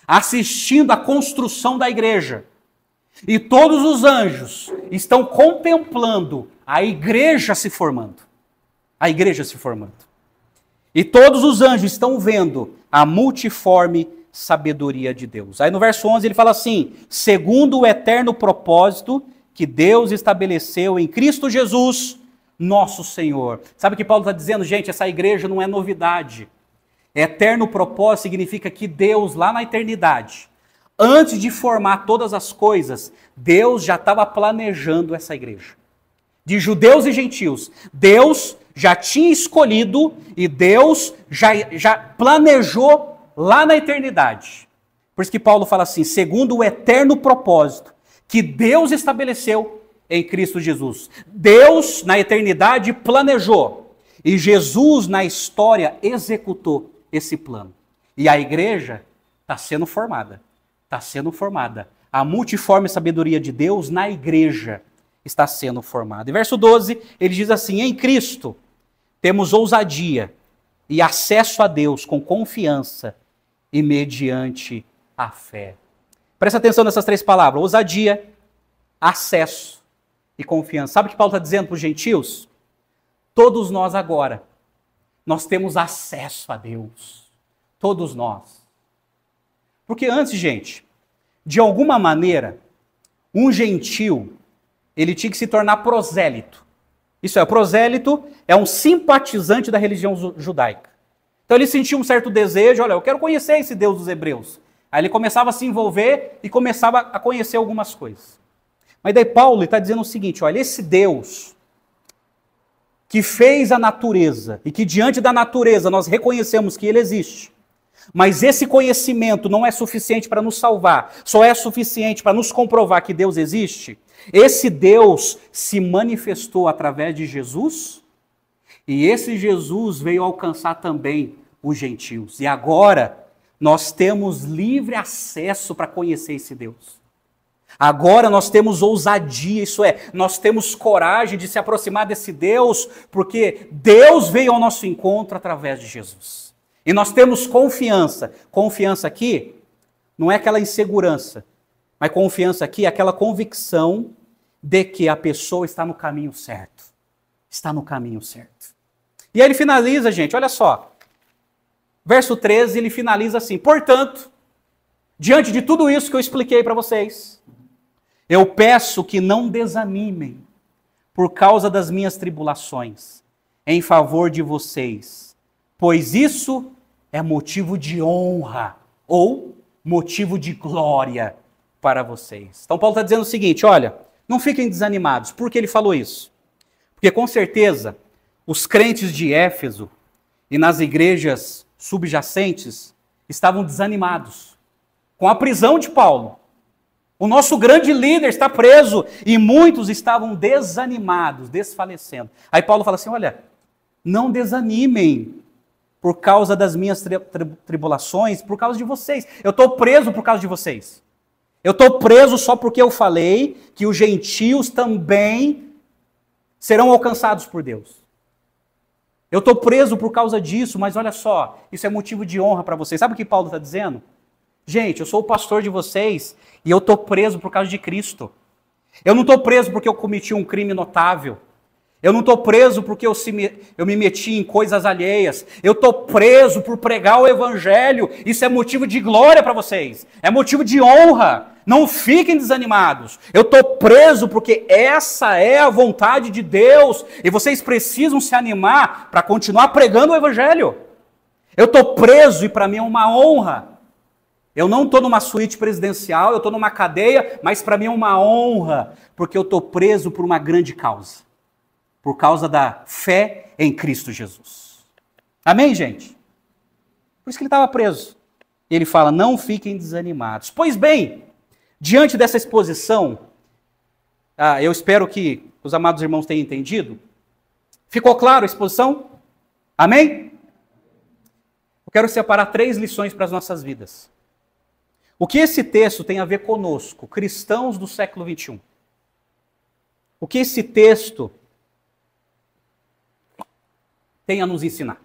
assistindo a construção da igreja. E todos os anjos estão contemplando a igreja se formando. A igreja se formando. E todos os anjos estão vendo a multiforme sabedoria de Deus. Aí no verso 11 ele fala assim: segundo o eterno propósito que Deus estabeleceu em Cristo Jesus, nosso Senhor. Sabe o que Paulo está dizendo, gente? Essa igreja não é novidade. Eterno propósito significa que Deus, lá na eternidade, antes de formar todas as coisas, Deus já estava planejando essa igreja. De judeus e gentios. Deus já tinha escolhido e Deus já planejou lá na eternidade. Por isso que Paulo fala assim, segundo o eterno propósito que Deus estabeleceu em Cristo Jesus. Deus, na eternidade, planejou. E Jesus, na história, executou esse plano. E a igreja está sendo formada. Está sendo formada. A multiforme sabedoria de Deus na igreja está sendo formada. Em verso 12, ele diz assim: em Cristo temos ousadia e acesso a Deus com confiança e mediante a fé. Presta atenção nessas três palavras: ousadia, acesso e confiança. Sabe o que Paulo está dizendo para os gentios? Todos nós agora, nós temos acesso a Deus. Todos nós. Porque antes, gente, de alguma maneira, um gentio, ele tinha que se tornar prosélito. Isso é, o prosélito é um simpatizante da religião judaica. Então ele sentia um certo desejo, olha, eu quero conhecer esse Deus dos hebreus. Aí ele começava a se envolver e começava a conhecer algumas coisas. Mas daí Paulo está dizendo o seguinte, olha, esse Deus que fez a natureza e que diante da natureza nós reconhecemos que ele existe, mas esse conhecimento não é suficiente para nos salvar, só é suficiente para nos comprovar que Deus existe. Esse Deus se manifestou através de Jesus e esse Jesus veio alcançar também os gentios. E agora nós temos livre acesso para conhecer esse Deus. Agora nós temos ousadia, isso é, nós temos coragem de se aproximar desse Deus, porque Deus veio ao nosso encontro através de Jesus. E nós temos confiança. Confiança aqui não é aquela insegurança, mas confiança aqui é aquela convicção de que a pessoa está no caminho certo. Está no caminho certo. E aí ele finaliza, gente, olha só. Verso 13, ele finaliza assim: portanto, diante de tudo isso que eu expliquei para vocês, eu peço que não desanimem por causa das minhas tribulações em favor de vocês, pois isso é motivo de honra ou motivo de glória para vocês. Então Paulo está dizendo o seguinte, olha, não fiquem desanimados. Por que ele falou isso? Porque com certeza os crentes de Éfeso e nas igrejas subjacentes estavam desanimados com a prisão de Paulo. O nosso grande líder está preso e muitos estavam desanimados, desfalecendo. Aí Paulo fala assim, olha, não desanimem por causa das minhas tribulações, por causa de vocês. Eu estou preso por causa de vocês. Eu estou preso só porque eu falei que os gentios também serão alcançados por Deus. Eu estou preso por causa disso, mas olha só, isso é motivo de honra para vocês. Sabe o que Paulo está dizendo? Gente, eu sou o pastor de vocês e eu estou preso por causa de Cristo. Eu não estou preso porque eu cometi um crime notável. Eu não estou preso porque eu me meti em coisas alheias. Eu estou preso por pregar o evangelho. Isso é motivo de glória para vocês. É motivo de honra. Não fiquem desanimados. Eu estou preso porque essa é a vontade de Deus. E vocês precisam se animar para continuar pregando o evangelho. Eu estou preso e para mim é uma honra. Eu não estou numa suíte presidencial, eu estou numa cadeia, mas para mim é uma honra, porque eu estou preso por uma grande causa. Por causa da fé em Cristo Jesus. Amém, gente? Por isso que ele estava preso. Ele fala, não fiquem desanimados. Pois bem, diante dessa exposição, eu espero que os amados irmãos tenham entendido. Ficou claro a exposição? Amém? Eu quero separar 3 lições para as nossas vidas. O que esse texto tem a ver conosco, cristãos do século XXI? O que esse texto tem a nos ensinar?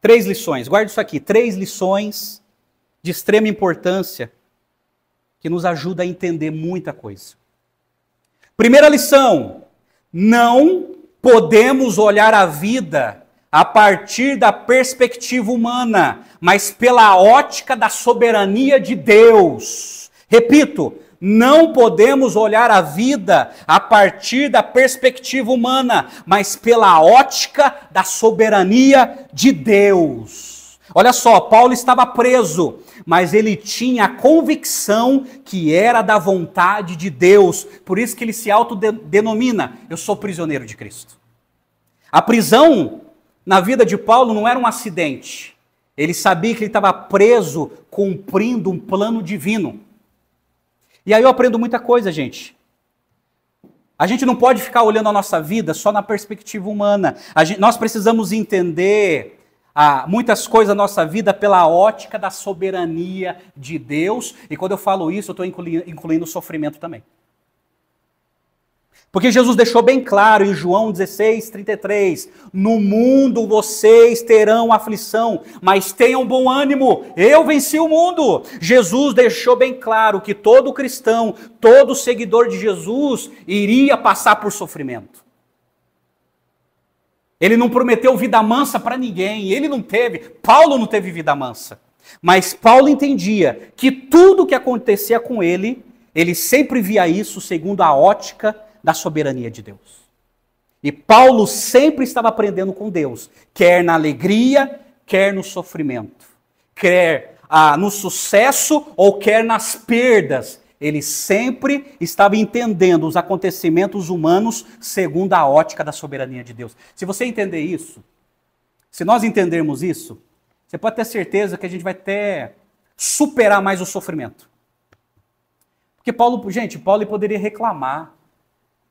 3 lições, guarde isso aqui, 3 lições de extrema importância que nos ajuda a entender muita coisa. Primeira lição, não podemos olhar a vida a partir da perspectiva humana, mas pela ótica da soberania de Deus. Repito, não podemos olhar a vida a partir da perspectiva humana, mas pela ótica da soberania de Deus. Olha só, Paulo estava preso, mas ele tinha a convicção que era da vontade de Deus. Por isso que ele se autodenomina: eu sou prisioneiro de Cristo. A prisão na vida de Paulo não era um acidente. Ele sabia que ele estava preso cumprindo um plano divino. E aí eu aprendo muita coisa, gente. A gente não pode ficar olhando a nossa vida só na perspectiva humana. Nós precisamos entender muitas coisas da nossa vida pela ótica da soberania de Deus. E quando eu falo isso, eu estou incluindo o sofrimento também. Porque Jesus deixou bem claro em João 16:33, no mundo vocês terão aflição, mas tenham bom ânimo, eu venci o mundo. Jesus deixou bem claro que todo cristão, todo seguidor de Jesus iria passar por sofrimento. Ele não prometeu vida mansa para ninguém, Paulo não teve vida mansa. Mas Paulo entendia que tudo que acontecia com ele sempre via isso segundo a ótica da soberania de Deus. E Paulo sempre estava aprendendo com Deus, quer na alegria, quer no sofrimento, quer no sucesso ou quer nas perdas. Ele sempre estava entendendo os acontecimentos humanos segundo a ótica da soberania de Deus. Se você entender isso, se nós entendermos isso, você pode ter certeza que a gente vai até superar mais o sofrimento. Porque Paulo poderia reclamar.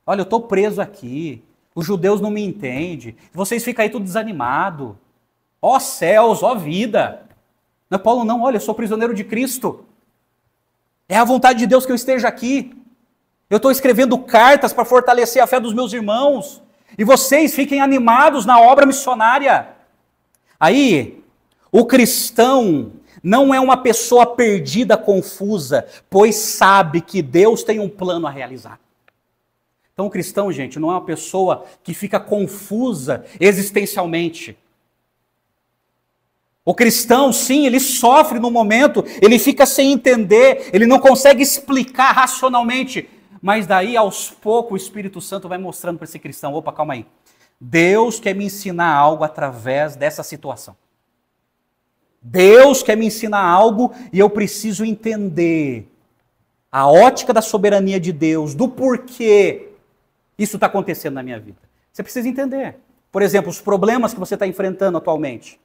Olha, eu estou preso aqui, os judeus não me entendem, vocês ficam aí tudo desanimados. Ó céus, ó vida. Não, Paulo não, olha, eu sou prisioneiro de Cristo. É a vontade de Deus que eu esteja aqui. Eu estou escrevendo cartas para fortalecer a fé dos meus irmãos. E vocês fiquem animados na obra missionária. Aí, o cristão não é uma pessoa perdida, confusa, pois sabe que Deus tem um plano a realizar. Então o cristão, gente, não é uma pessoa que fica confusa existencialmente. O cristão, sim, ele sofre no momento, ele fica sem entender, ele não consegue explicar racionalmente. Mas daí, aos poucos, o Espírito Santo vai mostrando para esse cristão: opa, calma aí. Deus quer me ensinar algo através dessa situação. Deus quer me ensinar algo e eu preciso entender a ótica da soberania de Deus, do porquê isso está acontecendo na minha vida. Você precisa entender. Por exemplo, os problemas que você está enfrentando atualmente,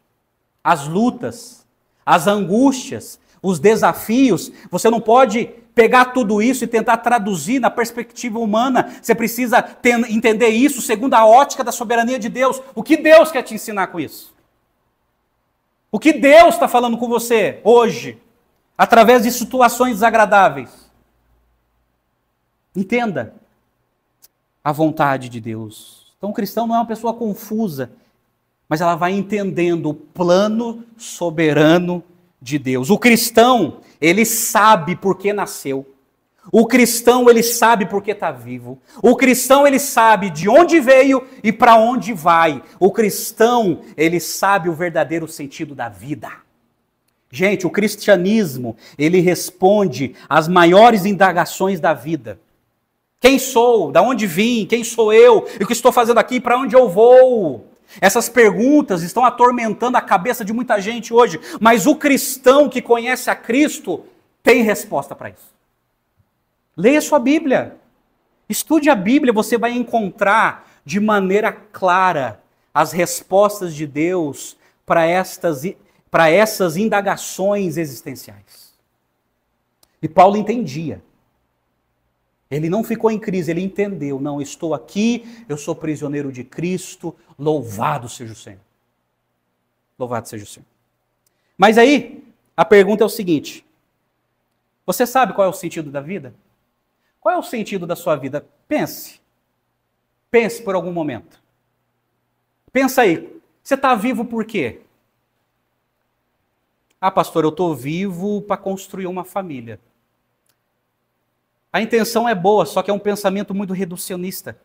as lutas, as angústias, os desafios. Você não pode pegar tudo isso e tentar traduzir na perspectiva humana. Você precisa entender isso segundo a ótica da soberania de Deus. O que Deus quer te ensinar com isso? O que Deus está falando com você hoje, através de situações desagradáveis? Entenda a vontade de Deus. Então o cristão não é uma pessoa confusa, mas ela vai entendendo o plano soberano de Deus. O cristão, ele sabe por que nasceu. O cristão, ele sabe por que está vivo. O cristão, ele sabe de onde veio e para onde vai. O cristão, ele sabe o verdadeiro sentido da vida. Gente, o cristianismo, ele responde às maiores indagações da vida. Quem sou? Da onde vim? Quem sou eu? E o que estou fazendo aqui? Para onde eu vou? Essas perguntas estão atormentando a cabeça de muita gente hoje. Mas o cristão que conhece a Cristo tem resposta para isso. Leia sua Bíblia. Estude a Bíblia, você vai encontrar de maneira clara as respostas de Deus para essas indagações existenciais. E Paulo entendia. Ele não ficou em crise, ele entendeu. Não, estou aqui, eu sou prisioneiro de Cristo, louvado seja o Senhor. Louvado seja o Senhor. Mas aí, a pergunta é o seguinte: você sabe qual é o sentido da vida? Qual é o sentido da sua vida? Pense. Pense por algum momento. Pensa aí, você está vivo por quê? Ah, pastor, eu estou vivo para construir uma família. A intenção é boa, só que é um pensamento muito reducionista.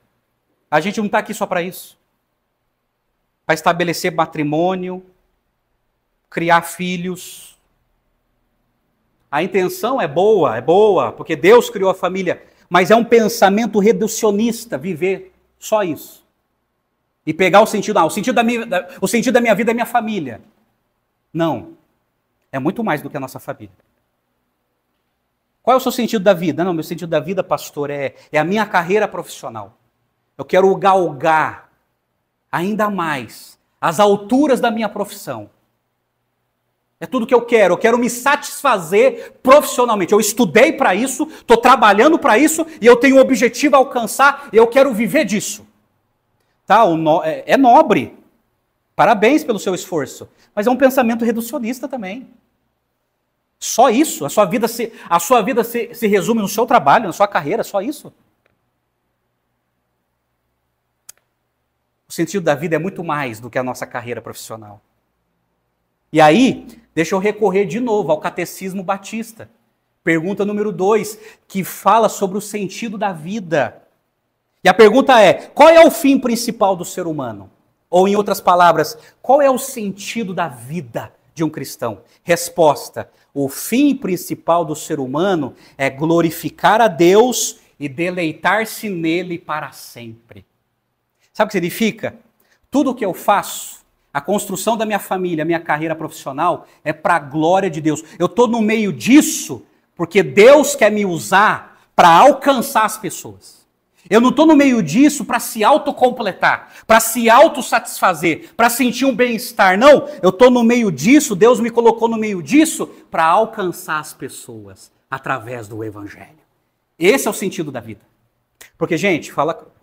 A gente não está aqui só para isso. Para estabelecer matrimônio, criar filhos. A intenção é boa, porque Deus criou a família, mas é um pensamento reducionista viver só isso. E pegar o sentido, o sentido da minha vida é minha família. Não. É muito mais do que a nossa família. Qual é o seu sentido da vida? Não, meu sentido da vida, pastor, é a minha carreira profissional. Eu quero galgar ainda mais as alturas da minha profissão. É tudo que eu quero me satisfazer profissionalmente. Eu estudei para isso, estou trabalhando para isso e eu tenho um objetivo a alcançar e eu quero viver disso. Tá? É nobre. Parabéns pelo seu esforço. Mas é um pensamento reducionista também. Só isso? A sua vida se resume no seu trabalho, na sua carreira, só isso? O sentido da vida é muito mais do que a nossa carreira profissional. E aí, deixa eu recorrer de novo ao Catecismo Batista. Pergunta número 2, que fala sobre o sentido da vida. E a pergunta é, qual é o fim principal do ser humano? Ou, em outras palavras, qual é o sentido da vida de um cristão? Resposta, o fim principal do ser humano é glorificar a Deus e deleitar-se nele para sempre. Sabe o que significa? Tudo o que eu faço, a construção da minha família, a minha carreira profissional, é para a glória de Deus. Eu estou no meio disso porque Deus quer me usar para alcançar as pessoas. Eu não estou no meio disso para se autocompletar, para se autossatisfazer, para sentir um bem-estar. Não, eu estou no meio disso, Deus me colocou no meio disso para alcançar as pessoas através do Evangelho. Esse é o sentido da vida. Porque, gente,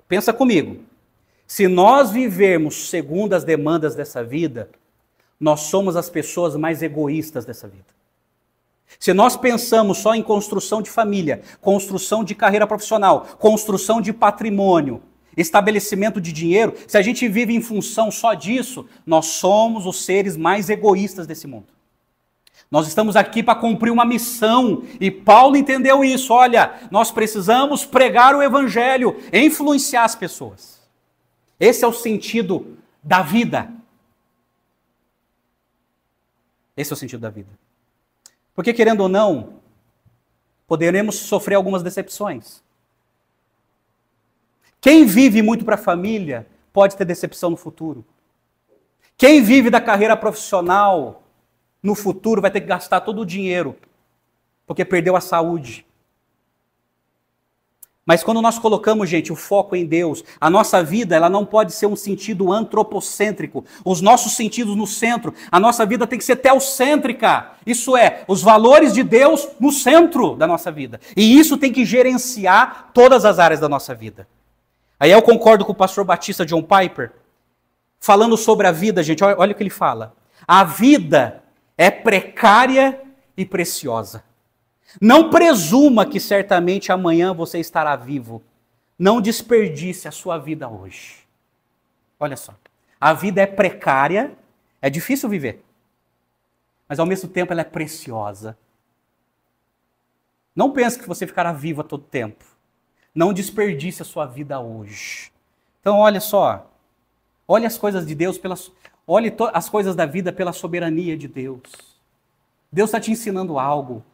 pensa comigo. Se nós vivermos segundo as demandas dessa vida, nós somos as pessoas mais egoístas dessa vida. Se nós pensamos só em construção de família, construção de carreira profissional, construção de patrimônio, estabelecimento de dinheiro, se a gente vive em função só disso, nós somos os seres mais egoístas desse mundo. Nós estamos aqui para cumprir uma missão e Paulo entendeu isso. Olha, nós precisamos pregar o Evangelho, influenciar as pessoas. Esse é o sentido da vida. Esse é o sentido da vida. Porque, querendo ou não, poderemos sofrer algumas decepções. Quem vive muito para a família pode ter decepção no futuro. Quem vive da carreira profissional no futuro vai ter que gastar todo o dinheiro, porque perdeu a saúde. Mas quando nós colocamos, gente, o foco em Deus, a nossa vida ela não pode ser um sentido antropocêntrico. Os nossos sentidos no centro. A nossa vida tem que ser teocêntrica. Isso é, os valores de Deus no centro da nossa vida. E isso tem que gerenciar todas as áreas da nossa vida. Aí eu concordo com o pastor batista John Piper, falando sobre a vida, gente, olha o que ele fala. A vida é precária e preciosa. Não presuma que certamente amanhã você estará vivo. Não desperdice a sua vida hoje. Olha só. A vida é precária, é difícil viver. Mas ao mesmo tempo ela é preciosa. Não pense que você ficará vivo a todo tempo. Não desperdice a sua vida hoje. Então olha só. Olhe as coisas de Deus, olhe as coisas da vida pela soberania de Deus. Deus está te ensinando algo.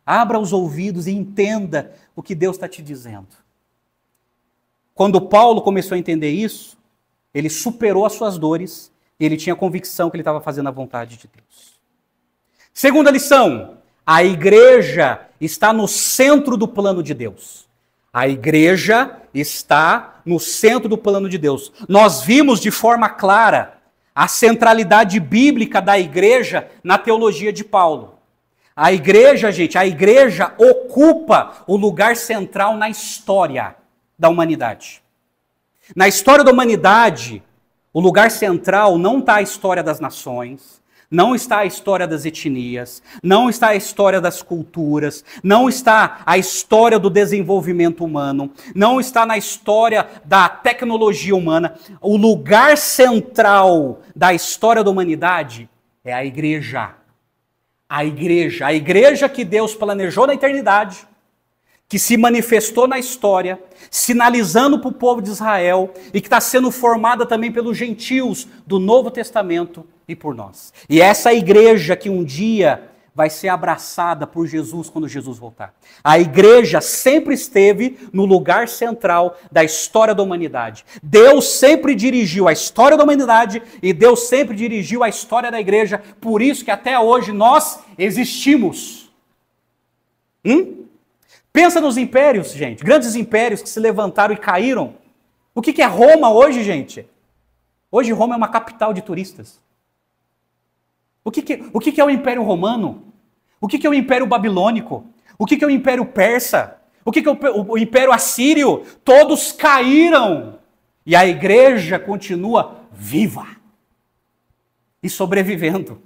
Abra os ouvidos e entenda o que Deus está te dizendo. Quando Paulo começou a entender isso, ele superou as suas dores e ele tinha convicção que ele estava fazendo a vontade de Deus. Segunda lição, a igreja está no centro do plano de Deus. A igreja está no centro do plano de Deus. Nós vimos de forma clara a centralidade bíblica da igreja na teologia de Paulo. A igreja, gente, a igreja ocupa o lugar central na história da humanidade. Na história da humanidade, o lugar central não está a história das nações, não está a história das etnias, não está a história das culturas, não está a história do desenvolvimento humano, não está na história da tecnologia humana. O lugar central da história da humanidade é a igreja. A igreja que Deus planejou na eternidade, que se manifestou na história, sinalizando para o povo de Israel e que está sendo formada também pelos gentios do Novo Testamento e por nós. E essa igreja que um dia vai ser abraçada por Jesus quando Jesus voltar. A igreja sempre esteve no lugar central da história da humanidade. Deus sempre dirigiu a história da humanidade e Deus sempre dirigiu a história da igreja. Por isso que até hoje nós existimos. Pensa nos impérios, gente. Grandes impérios que se levantaram e caíram. O que é Roma hoje, gente? Hoje Roma é uma capital de turistas. O que é o Império Romano? O que é o Império Babilônico? O que é o Império Persa? O que é o Império Assírio? Todos caíram. E a igreja continua viva e sobrevivendo.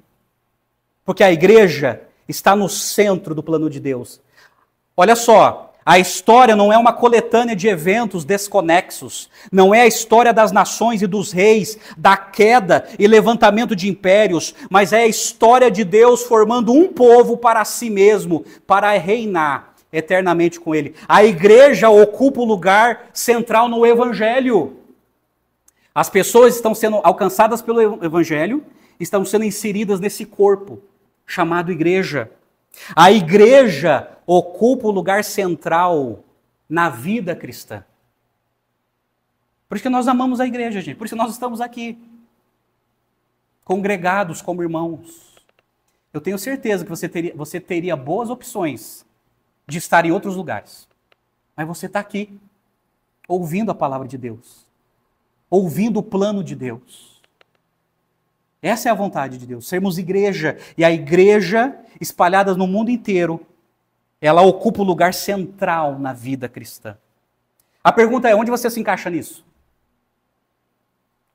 Porque a igreja está no centro do plano de Deus. Olha só. A história não é uma coletânea de eventos desconexos. Não é a história das nações e dos reis, da queda e levantamento de impérios, mas é a história de Deus formando um povo para si mesmo, para reinar eternamente com ele. A igreja ocupa o lugar central no evangelho. As pessoas estão sendo alcançadas pelo evangelho, estão sendo inseridas nesse corpo chamado igreja. A igreja ocupa o lugar central na vida cristã. Por isso que nós amamos a igreja, gente. Por isso que nós estamos aqui, congregados como irmãos. Eu tenho certeza que você teria boas opções de estar em outros lugares. Mas você está aqui, ouvindo a palavra de Deus, ouvindo o plano de Deus. Essa é a vontade de Deus, sermos igreja. E a igreja, espalhada no mundo inteiro, ela ocupa o lugar central na vida cristã. A pergunta é, onde você se encaixa nisso?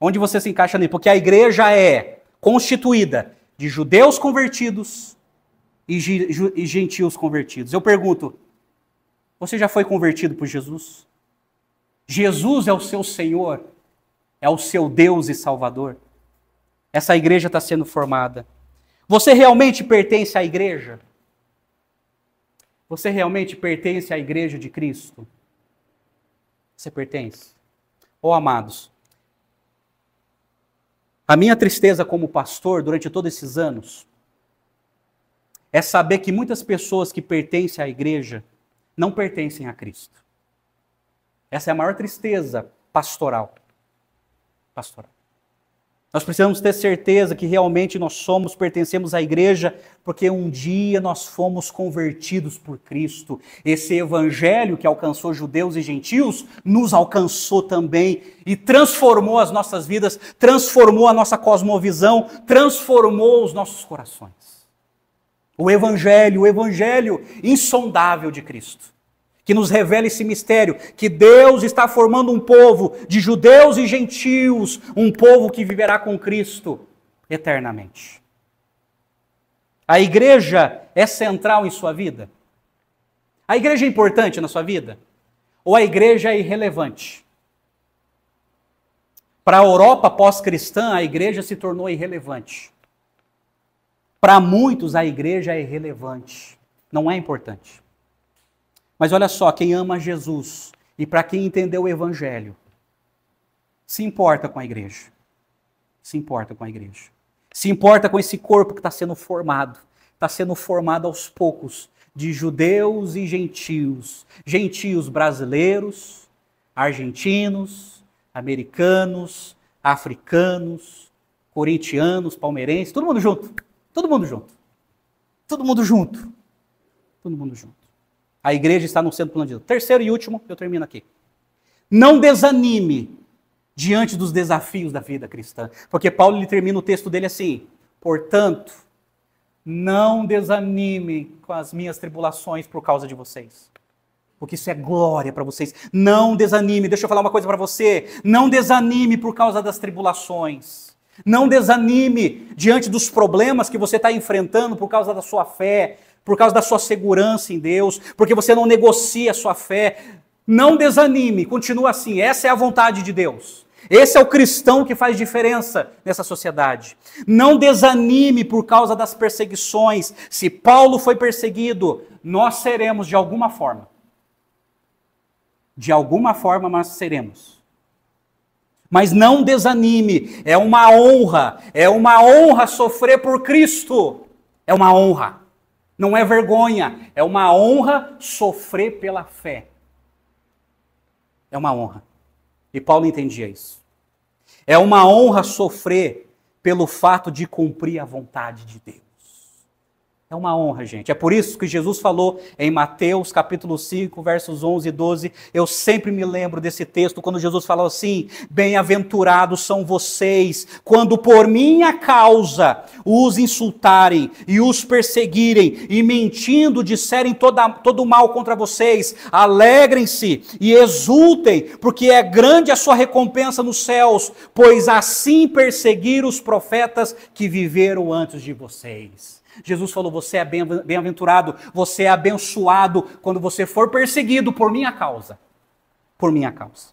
Onde você se encaixa nisso? Porque a igreja é constituída de judeus convertidos e gentios convertidos. Eu pergunto, você já foi convertido por Jesus? Jesus é o seu Senhor? É o seu Deus e Salvador? Essa igreja está sendo formada. Você realmente pertence à igreja? Você realmente pertence à igreja de Cristo? Você pertence? Oh, amados, a minha tristeza como pastor durante todos esses anos é saber que muitas pessoas que pertencem à igreja não pertencem a Cristo. Essa é a maior tristeza pastoral. Nós precisamos ter certeza que realmente nós pertencemos à igreja, porque um dia nós fomos convertidos por Cristo. Esse evangelho que alcançou judeus e gentios, nos alcançou também e transformou as nossas vidas, transformou a nossa cosmovisão, transformou os nossos corações. O evangelho insondável de Cristo, que nos revela esse mistério, que Deus está formando um povo de judeus e gentios, um povo que viverá com Cristo eternamente. A igreja é central em sua vida? A igreja é importante na sua vida? Ou a igreja é irrelevante? Para a Europa pós-cristã, a igreja se tornou irrelevante. Para muitos, a igreja é irrelevante, não é importante. Mas olha só, quem ama Jesus e para quem entendeu o evangelho, se importa com a igreja. Se importa com a igreja. Se importa com esse corpo que está sendo formado. Está sendo formado aos poucos de judeus e gentios. Gentios brasileiros, argentinos, americanos, africanos, corintianos, palmeirenses, todo mundo junto. Todo mundo junto. Todo mundo junto. Todo mundo junto. A igreja está no centro do plano de Deus. Terceiro e último, eu termino aqui. Não desanime diante dos desafios da vida cristã. Porque Paulo ele termina o texto dele assim: portanto, não desanime com as minhas tribulações por causa de vocês. Porque isso é glória para vocês. Não desanime. Deixa eu falar uma coisa para você. Não desanime por causa das tribulações. Não desanime diante dos problemas que você está enfrentando por causa da sua fé, por causa da sua segurança em Deus, porque você não negocia a sua fé. Não desanime, continua assim. Essa é a vontade de Deus. Esse é o cristão que faz diferença nessa sociedade. Não desanime por causa das perseguições. Se Paulo foi perseguido, nós seremos de alguma forma. De alguma forma nós seremos. Mas não desanime, é uma honra sofrer por Cristo. É uma honra. Não é vergonha, é uma honra sofrer pela fé. É uma honra. E Paulo entendia isso. É uma honra sofrer pelo fato de cumprir a vontade de Deus. É uma honra, gente. É por isso que Jesus falou em Mateus capítulo 5, versos 11 e 12. Eu sempre me lembro desse texto, quando Jesus falou assim: bem-aventurados são vocês, quando por minha causa os insultarem e os perseguirem, e mentindo disserem todo mal contra vocês. Alegrem-se e exultem, porque é grande a sua recompensa nos céus, pois assim perseguiram os profetas que viveram antes de vocês. Jesus falou: você é bem-aventurado, você é abençoado quando você for perseguido por minha causa. Por minha causa.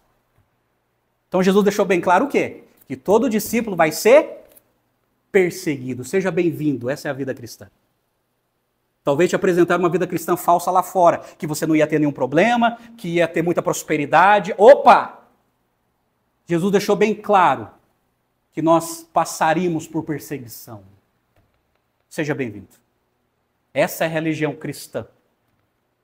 Então Jesus deixou bem claro o quê? Que todo discípulo vai ser perseguido. Seja bem-vindo, essa é a vida cristã. Talvez te apresentar uma vida cristã falsa lá fora, que você não ia ter nenhum problema, que ia ter muita prosperidade. Opa! Jesus deixou bem claro que nós passaríamos por perseguição. Seja bem-vindo. Essa é a religião cristã.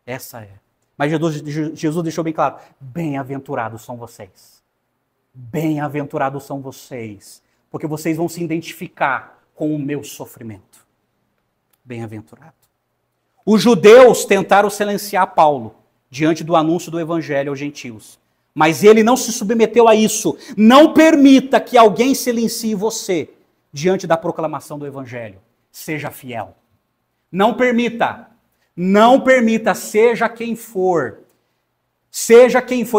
Essa é. Mas Jesus deixou bem claro: bem-aventurados são vocês. Bem-aventurados são vocês, porque vocês vão se identificar com o meu sofrimento. Bem-aventurado. Os judeus tentaram silenciar Paulo diante do anúncio do evangelho aos gentios, mas ele não se submeteu a isso. Não permita que alguém silencie você diante da proclamação do evangelho. Seja fiel. Não permita, seja quem for,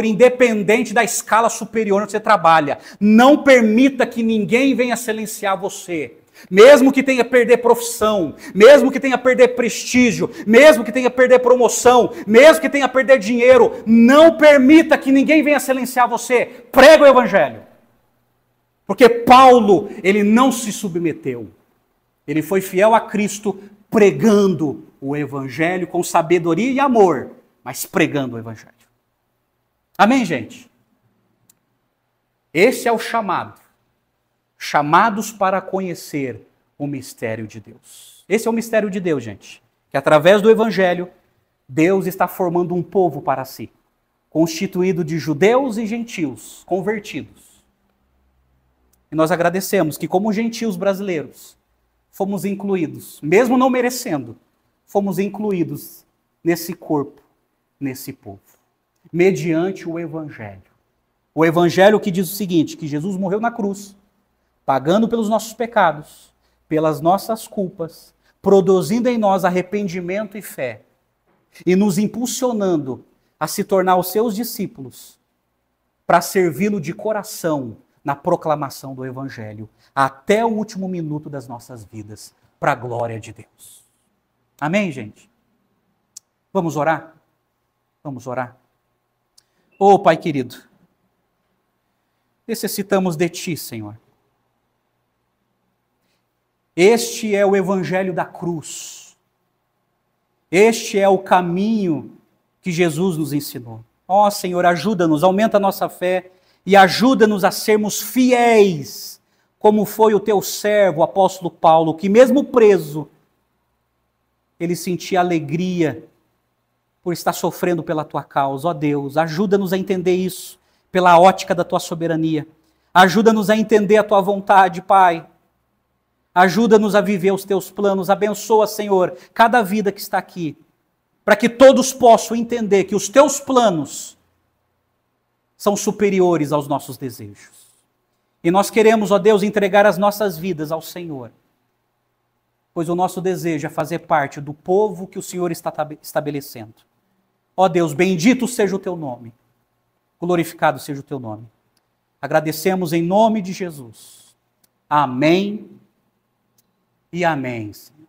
independente da escala superior onde você trabalha, não permita que ninguém venha silenciar você. Mesmo que tenha que perder profissão, mesmo que tenha que perder prestígio, mesmo que tenha que perder promoção, mesmo que tenha que perder dinheiro, não permita que ninguém venha silenciar você. Prega o evangelho. Porque Paulo, ele não se submeteu. Ele foi fiel a Cristo, pregando o evangelho com sabedoria e amor, mas pregando o evangelho. Amém, gente? Esse é o chamado. Chamados para conhecer o mistério de Deus. Esse é o mistério de Deus, gente. Que através do evangelho, Deus está formando um povo para si, constituído de judeus e gentios, convertidos. E nós agradecemos que, como gentios brasileiros, fomos incluídos, mesmo não merecendo, fomos incluídos nesse corpo, nesse povo, mediante o evangelho. O evangelho que diz o seguinte: que Jesus morreu na cruz, pagando pelos nossos pecados, pelas nossas culpas, produzindo em nós arrependimento e fé, e nos impulsionando a se tornar os seus discípulos, para servi-lo de coração na proclamação do evangelho, até o último minuto das nossas vidas, para a glória de Deus. Amém, gente? Vamos orar? Vamos orar? Ô Pai querido, necessitamos de Ti, Senhor. Este é o evangelho da cruz. Este é o caminho que Jesus nos ensinou. Ó Senhor, ajuda-nos, aumenta a nossa fé e ajuda-nos a sermos fiéis, como foi o Teu servo, o apóstolo Paulo, que mesmo preso, ele sentia alegria por estar sofrendo pela Tua causa. Ó Deus, ajuda-nos a entender isso pela ótica da Tua soberania. Ajuda-nos a entender a Tua vontade, Pai. Ajuda-nos a viver os Teus planos. Abençoa, Senhor, cada vida que está aqui, para que todos possam entender que os Teus planos são superiores aos nossos desejos. E nós queremos, ó Deus, entregar as nossas vidas ao Senhor, pois o nosso desejo é fazer parte do povo que o Senhor está estabelecendo. Ó Deus, bendito seja o Teu nome, glorificado seja o Teu nome. Agradecemos em nome de Jesus. Amém e amém, Senhor.